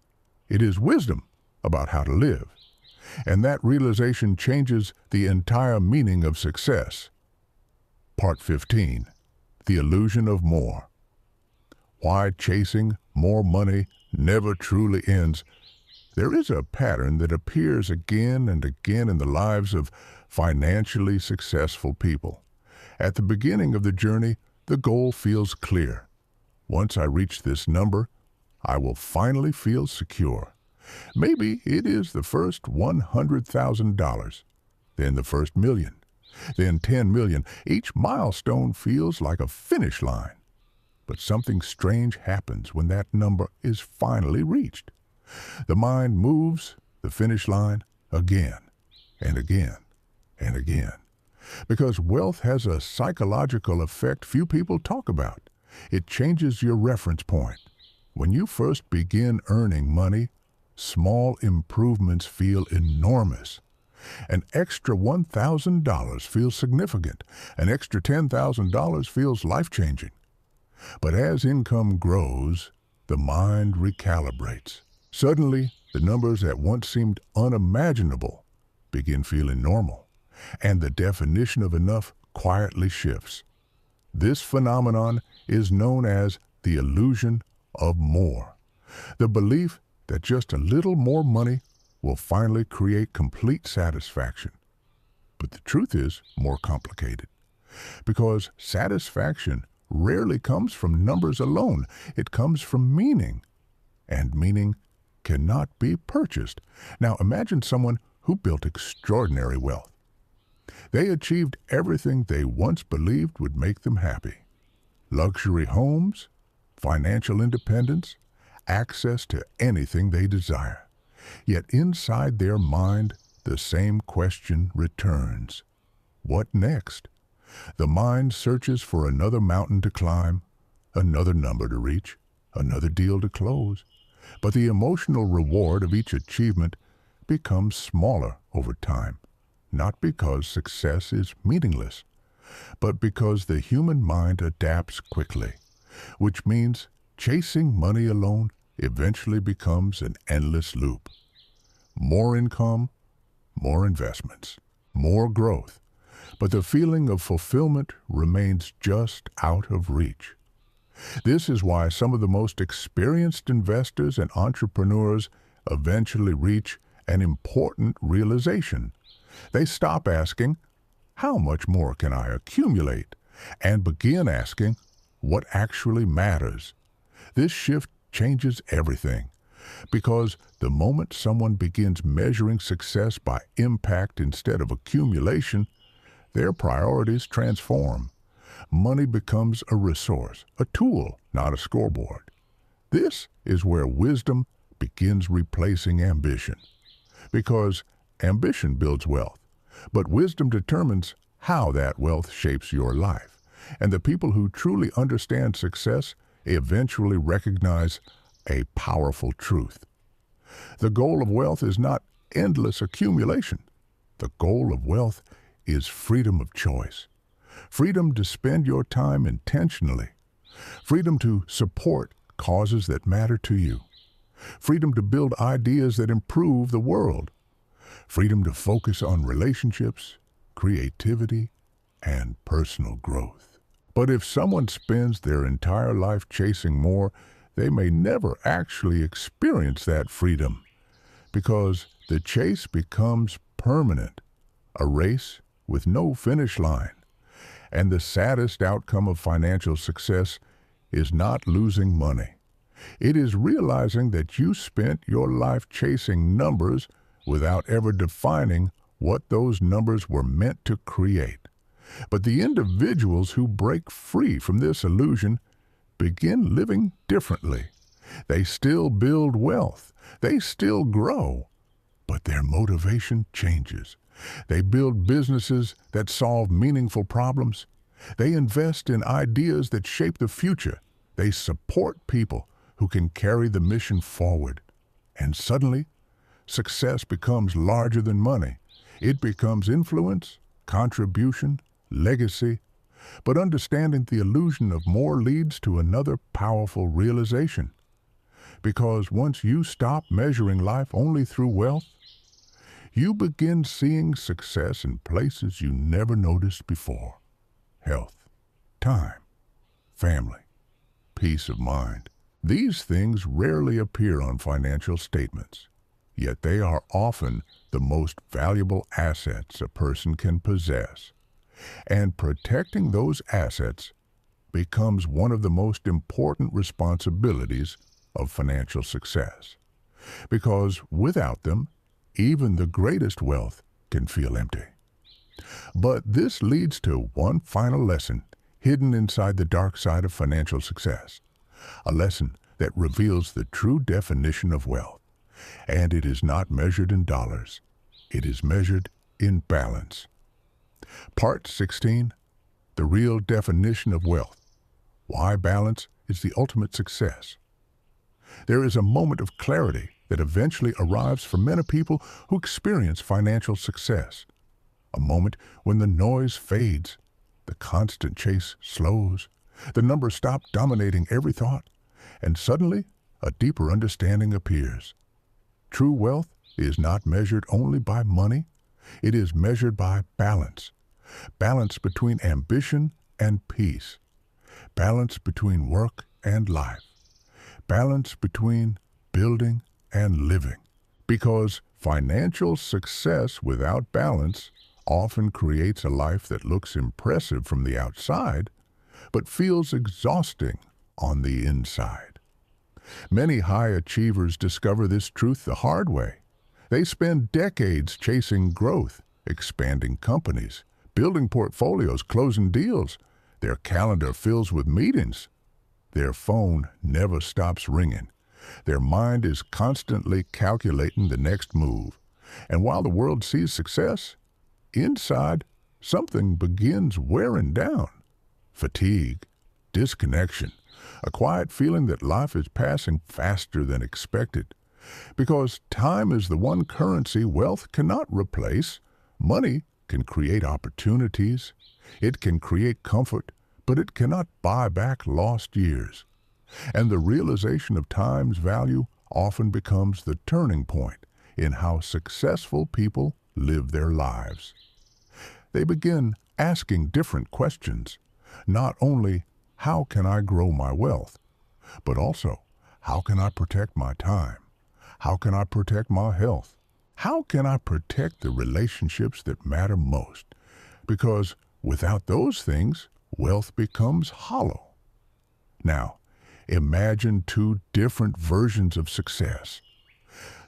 Speaker 1: it is wisdom about how to live. And that realization changes the entire meaning of success. Part 15. The Illusion of More. Why chasing more money never truly ends. There is a pattern that appears again and again in the lives of financially successful people. At the beginning of the journey, the goal feels clear. Once I reach this number, I will finally feel secure. Maybe it is the first $100,000, then the first million, then 10 million. Each milestone feels like a finish line. But something strange happens when that number is finally reached. The mind moves the finish line again and again and again. Because wealth has a psychological effect few people talk about. It changes your reference point. When you first begin earning money, small improvements feel enormous. An extra $1,000 feels significant. An extra $10,000 feels life-changing. But as income grows, the mind recalibrates. Suddenly, the numbers that once seemed unimaginable begin feeling normal, and the definition of enough quietly shifts. This phenomenon is known as the illusion of more, the belief that just a little more money will finally create complete satisfaction. But the truth is more complicated, because satisfaction rarely comes from numbers alone. It comes from meaning, and meaning cannot be purchased. Now imagine someone who built extraordinary wealth. They achieved everything they once believed would make them happy. Luxury homes, financial independence, access to anything they desire. Yet inside their mind, the same question returns. What next? The mind searches for another mountain to climb, another number to reach, another deal to close. But the emotional reward of each achievement becomes smaller over time, not because success is meaningless, but because the human mind adapts quickly, which means chasing money alone eventually becomes an endless loop. More income, more investments, more growth, but the feeling of fulfillment remains just out of reach. This is why some of the most experienced investors and entrepreneurs eventually reach an important realization. They stop asking, "How much more can I accumulate?" and begin asking, "What actually matters?" This shift changes everything, because the moment someone begins measuring success by impact instead of accumulation, their priorities transform. Money becomes a resource, a tool, not a scoreboard. This is where wisdom begins replacing ambition, because ambition builds wealth, but wisdom determines how that wealth shapes your life. And the people who truly understand success eventually recognize a powerful truth. The goal of wealth is not endless accumulation. The goal of wealth is freedom of choice. Freedom to spend your time intentionally. Freedom to support causes that matter to you. Freedom to build ideas that improve the world. Freedom to focus on relationships, creativity, and personal growth. But if someone spends their entire life chasing more, they may never actually experience that freedom, because the chase becomes permanent, a race with no finish line. And the saddest outcome of financial success is not losing money. It is realizing that you spent your life chasing numbers without ever defining what those numbers were meant to create. But the individuals who break free from this illusion begin living differently. They still build wealth. They still grow. But their motivation changes. They build businesses that solve meaningful problems. They invest in ideas that shape the future. They support people who can carry the mission forward. And suddenly, success becomes larger than money. It becomes influence, contribution, legacy. But understanding the illusion of more leads to another powerful realization. Because once you stop measuring life only through wealth, you begin seeing success in places you never noticed before. Health, time, family, peace of mind. These things rarely appear on financial statements, yet they are often the most valuable assets a person can possess. And protecting those assets becomes one of the most important responsibilities of financial success. Because without them, even the greatest wealth can feel empty. But this leads to one final lesson hidden inside the dark side of financial success. A lesson that reveals the true definition of wealth. And it is not measured in dollars. It is measured in balance. Part 16, the real definition of wealth. Why balance is the ultimate success. There is a moment of clarity that eventually arrives for many people who experience financial success. A moment when the noise fades, the constant chase slows, the numbers stop dominating every thought, and suddenly a deeper understanding appears. True wealth is not measured only by money, it is measured by balance. Balance between ambition and peace. Balance between work and life. Balance between building and living. Because financial success without balance often creates a life that looks impressive from the outside, but feels exhausting on the inside. Many high achievers discover this truth the hard way. They spend decades chasing growth, expanding companies, building portfolios, closing deals. Their calendar fills with meetings. Their phone never stops ringing. Their mind is constantly calculating the next move. And while the world sees success, inside, something begins wearing down. Fatigue, disconnection, a quiet feeling that life is passing faster than expected. Because time is the one currency wealth cannot replace. Money can create opportunities. It can create comfort, but it cannot buy back lost years. And the realization of time's value often becomes the turning point in how successful people live their lives. They begin asking different questions. Not only, how can I grow my wealth? But also, how can I protect my time? How can I protect my health? How can I protect the relationships that matter most? Because without those things, wealth becomes hollow. Now, imagine two different versions of success.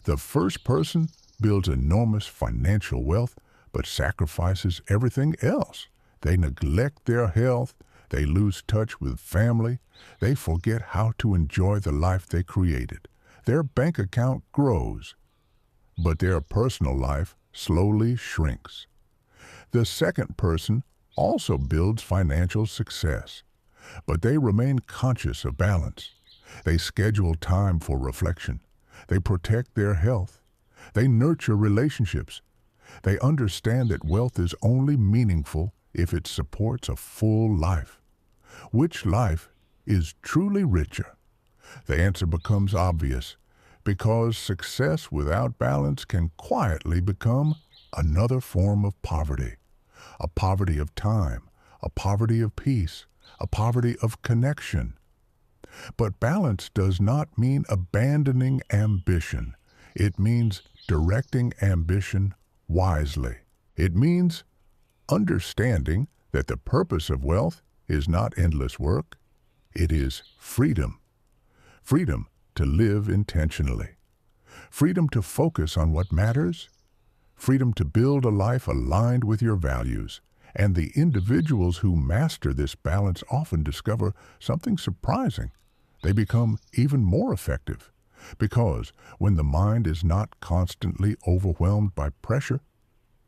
Speaker 1: The first person builds enormous financial wealth, but sacrifices everything else. They neglect their health, they lose touch with family, they forget how to enjoy the life they created. Their bank account grows, but their personal life slowly shrinks. The second person also builds financial success, but they remain conscious of balance. They schedule time for reflection. They protect their health. They nurture relationships. They understand that wealth is only meaningful if it supports a full life. Which life is truly richer? The answer becomes obvious, because success without balance can quietly become another form of poverty. A poverty of time, a poverty of peace, a poverty of connection. But balance does not mean abandoning ambition. It means directing ambition wisely. It means understanding that the purpose of wealth is not endless work. It is freedom. Freedom to live intentionally. Freedom to focus on what matters. Freedom to build a life aligned with your values. And the individuals who master this balance often discover something surprising. They become even more effective. Because when the mind is not constantly overwhelmed by pressure,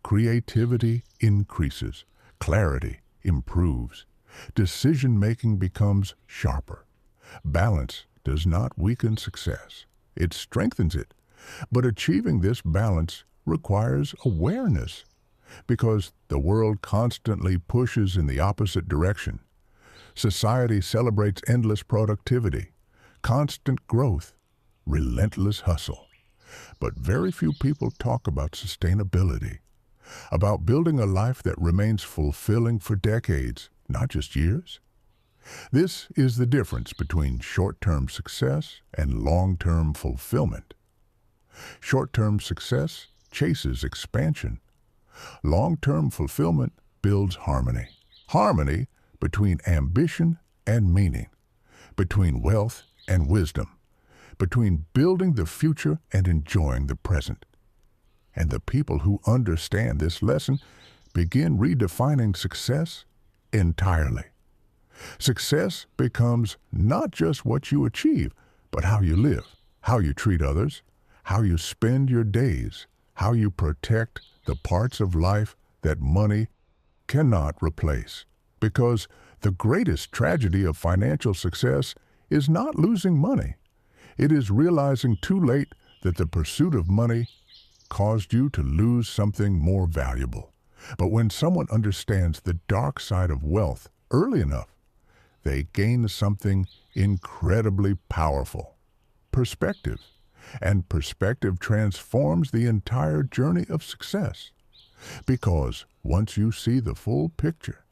Speaker 1: creativity increases, clarity improves, decision-making becomes sharper. Balance does not weaken success. It strengthens it. But achieving this balance requires awareness, because the world constantly pushes in the opposite direction. Society celebrates endless productivity, constant growth, relentless hustle. But very few people talk about sustainability, about building a life that remains fulfilling for decades, not just years. This is the difference between short-term success and long-term fulfillment. Short-term success chases expansion. Long-term fulfillment builds harmony. Harmony between ambition and meaning, between wealth and wisdom, between building the future and enjoying the present. And the people who understand this lesson begin redefining success entirely. Success becomes not just what you achieve, but how you live, how you treat others, how you spend your days, how you protect the parts of life that money cannot replace. Because the greatest tragedy of financial success is not losing money. It is realizing too late that the pursuit of money caused you to lose something more valuable. But when someone understands the dark side of wealth early enough, they gain something incredibly powerful: perspective. And perspective transforms the entire journey of success. Because once you see the full picture,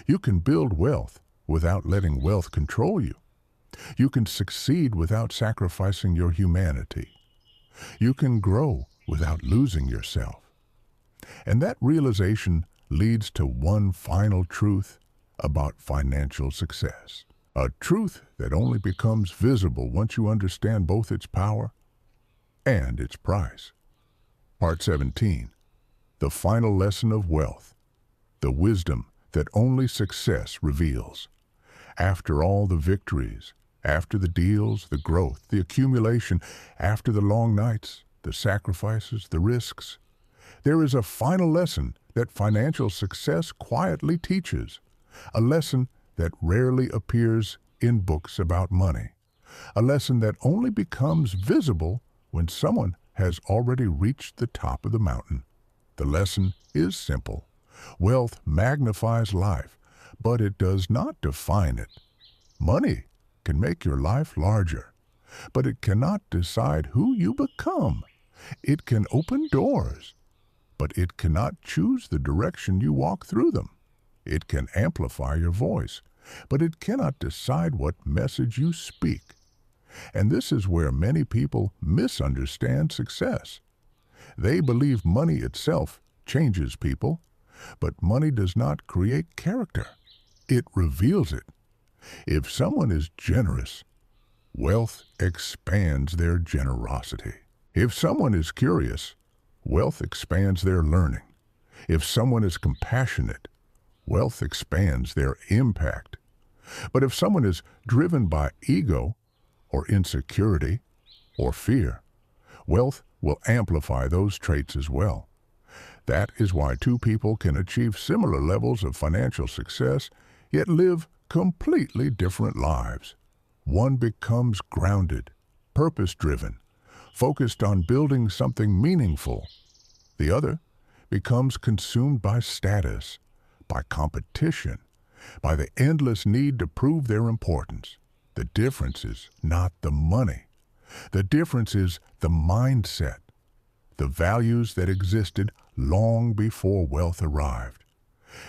Speaker 1: you can build wealth without letting wealth control you. You can succeed without sacrificing your humanity. You can grow without losing yourself. And that realization leads to one final truth about financial success. A truth that only becomes visible once you understand both its power and its price. Part 17. The final lesson of wealth. The wisdom that only success reveals. After all the victories, after the deals, the growth, the accumulation, after the long nights, the sacrifices, the risks, there is a final lesson that financial success quietly teaches. A lesson that rarely appears in books about money. A lesson that only becomes visible when someone has already reached the top of the mountain. The lesson is simple. Wealth magnifies life, but it does not define it. Money can make your life larger, but it cannot decide who you become. It can open doors, but it cannot choose the direction you walk through them. It can amplify your voice, but it cannot decide what message you speak. And this is where many people misunderstand success. They believe money itself changes people, but money does not create character. It reveals it. If someone is generous, wealth expands their generosity. If someone is curious, wealth expands their learning. If someone is compassionate, wealth expands their impact. But if someone is driven by ego or insecurity or fear, wealth will amplify those traits as well. That is why two people can achieve similar levels of financial success, yet live completely different lives. One becomes grounded, purpose-driven, focused on building something meaningful. The other becomes consumed by status, by competition, by the endless need to prove their importance. The difference is not the money. The difference is the mindset, the values that existed long before wealth arrived.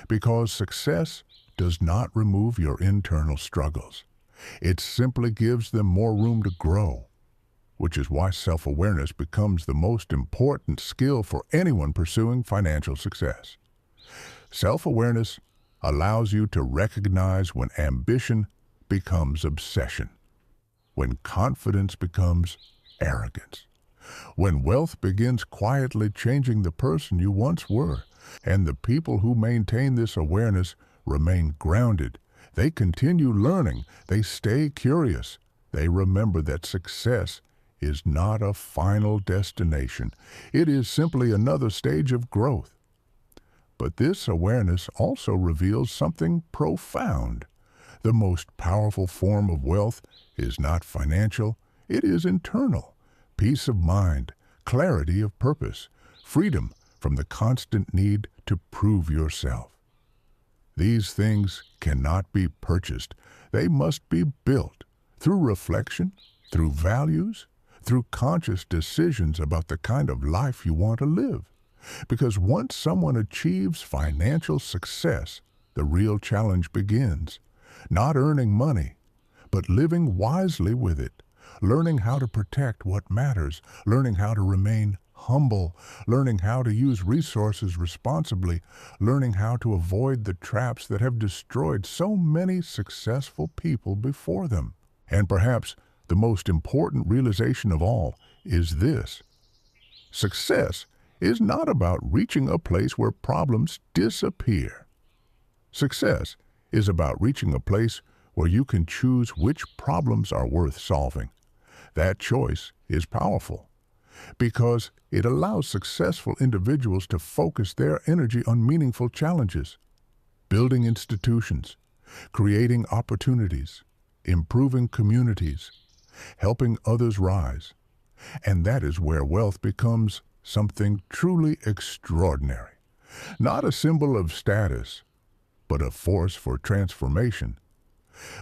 Speaker 1: Because success does not remove your internal struggles. It simply gives them more room to grow, which is why self-awareness becomes the most important skill for anyone pursuing financial success. Self-awareness allows you to recognize when ambition becomes obsession, when confidence becomes arrogance, when wealth begins quietly changing the person you once were. And the people who maintain this awareness remain grounded. They continue learning. They stay curious. They remember that success is not a final destination. It is simply another stage of growth. But this awareness also reveals something profound. The most powerful form of wealth is not financial, it is internal. Peace of mind, clarity of purpose, freedom from the constant need to prove yourself. These things cannot be purchased. They must be built through reflection, through values, through conscious decisions about the kind of life you want to live. Because once someone achieves financial success, the real challenge begins. Not earning money, but living wisely with it, learning how to protect what matters, learning how to remain humble, learning how to use resources responsibly, learning how to avoid the traps that have destroyed so many successful people before them. And perhaps the most important realization of all is this: success is not about reaching a place where problems disappear. Success is about reaching a place where you can choose which problems are worth solving. That choice is powerful because it allows successful individuals to focus their energy on meaningful challenges, building institutions, creating opportunities, improving communities, helping others rise. And that is where wealth becomes something truly extraordinary. Not a symbol of status, but a force for transformation.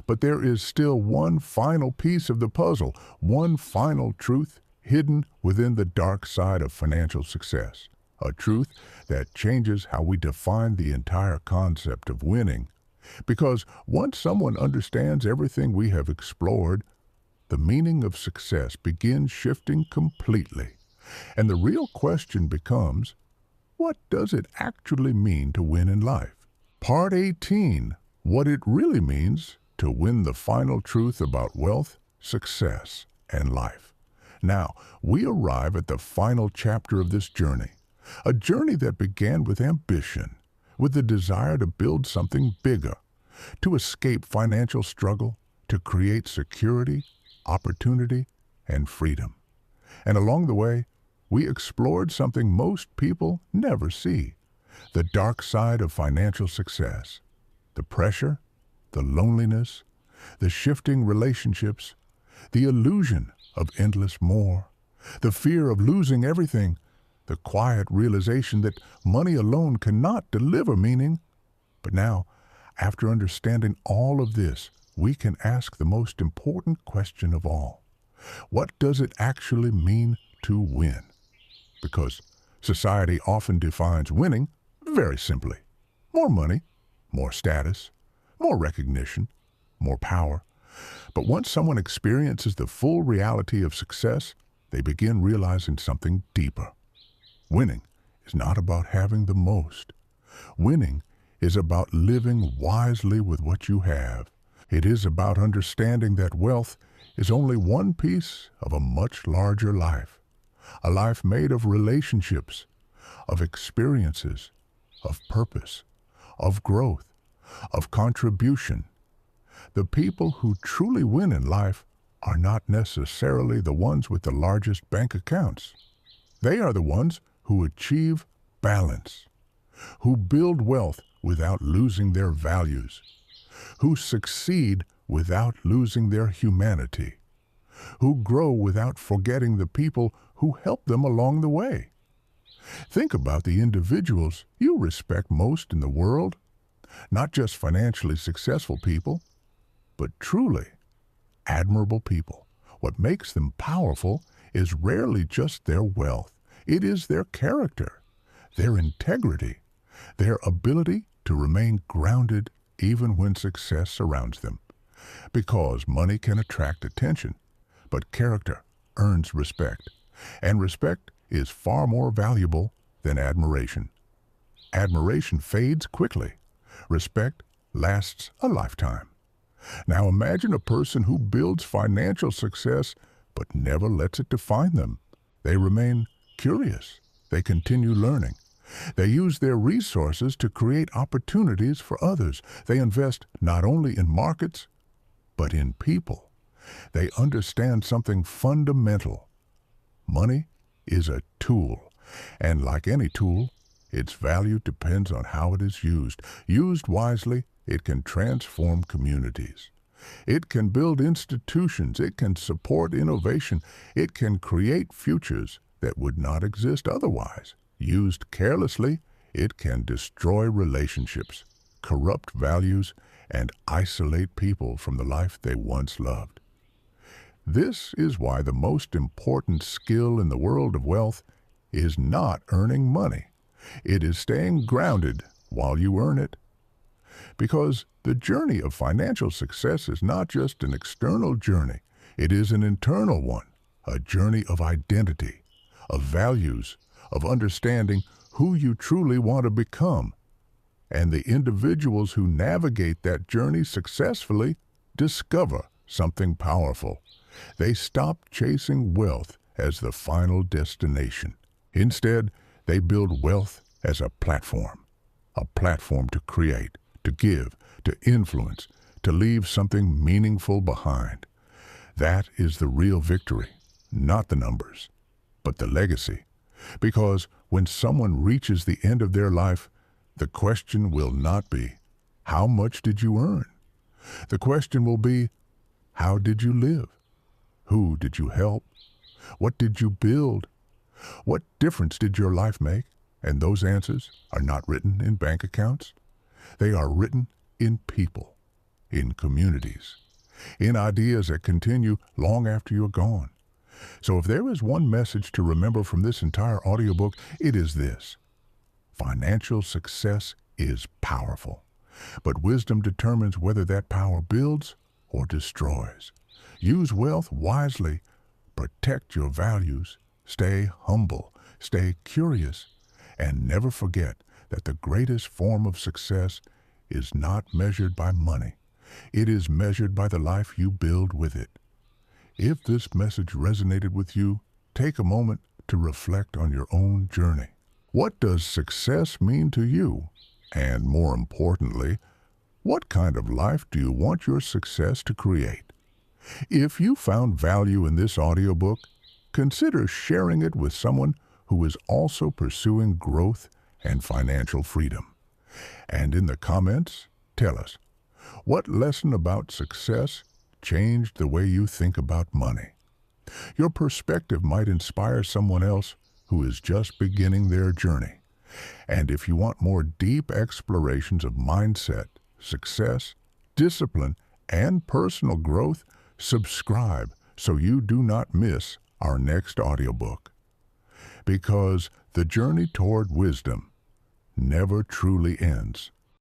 Speaker 1: But there is still one final piece of the puzzle, one final truth hidden within the dark side of financial success. A truth that changes how we define the entire concept of winning. Because once someone understands everything we have explored, the meaning of success begins shifting completely. And the real question becomes, what does it actually mean to win in life? Part 18, what it really means to win, the final truth about wealth, success, and life. Now, we arrive at the final chapter of this journey, a journey that began with ambition, with the desire to build something bigger, to escape financial struggle, to create security, opportunity, and freedom. And along the way, we explored something most people never see, the dark side of financial success, the pressure, the loneliness, the shifting relationships, the illusion of endless more, the fear of losing everything, the quiet realization that money alone cannot deliver meaning. But now, after understanding all of this, we can ask the most important question of all. What does it actually mean to win? Because society often defines winning very simply. More money, more status, more recognition, more power. But once someone experiences the full reality of success, they begin realizing something deeper. Winning is not about having the most. Winning is about living wisely with what you have. It is about understanding that wealth is only one piece of a much larger life. A life made of relationships, of experiences, of purpose, of growth, of contribution. The people who truly win in life are not necessarily the ones with the largest bank accounts. They are the ones who achieve balance, who build wealth without losing their values, who succeed without losing their humanity, who grow without forgetting the people who help them along the way. Think about the individuals you respect most in the world, not just financially successful people, but truly admirable people. What makes them powerful is rarely just their wealth. It is their character, their integrity, their ability to remain grounded even when success surrounds them. Because money can attract attention, but character earns respect, and respect is far more valuable than admiration. Admiration fades quickly. Respect lasts a lifetime. Now imagine a person who builds financial success but never lets it define them. They remain curious. They continue learning. They use their resources to create opportunities for others. They invest not only in markets, but in people. They understand something fundamental. Money is a tool, and like any tool, its value depends on how it is used. Used wisely, it can transform communities. It can build institutions. It can support innovation. It can create futures that would not exist otherwise. Used carelessly, it can destroy relationships, corrupt values, and isolate people from the life they once loved. This is why the most important skill in the world of wealth is not earning money. It is staying grounded while you earn it. Because the journey of financial success is not just an external journey. It is an internal one, a journey of identity, of values, of understanding who you truly want to become. And the individuals who navigate that journey successfully discover something powerful. They stop chasing wealth as the final destination. Instead, they build wealth as a platform to create, to give, to influence, to leave something meaningful behind. That is the real victory, not the numbers, but the legacy. Because when someone reaches the end of their life, the question will not be, how much did you earn? The question will be, how did you live? Who did you help? What did you build? What difference did your life make? And those answers are not written in bank accounts. They are written in people, in communities, in ideas that continue long after you're gone. So if there is one message to remember from this entire audiobook, it is this: financial success is powerful, but wisdom determines whether that power builds or destroys. Use wealth wisely, protect your values, stay humble, stay curious, and never forget that the greatest form of success is not measured by money. It is measured by the life you build with it. If this message resonated with you, take a moment to reflect on your own journey. What does success mean to you? And more importantly, what kind of life do you want your success to create? If you found value in this audiobook, consider sharing it with someone who is also pursuing growth and financial freedom. And in the comments, tell us, what lesson about success changed the way you think about money? Your perspective might inspire someone else who is just beginning their journey. And if you want more deep explorations of mindset, success, discipline, and personal growth, subscribe so you do not miss our next audiobook. Because the journey toward wisdom never truly ends.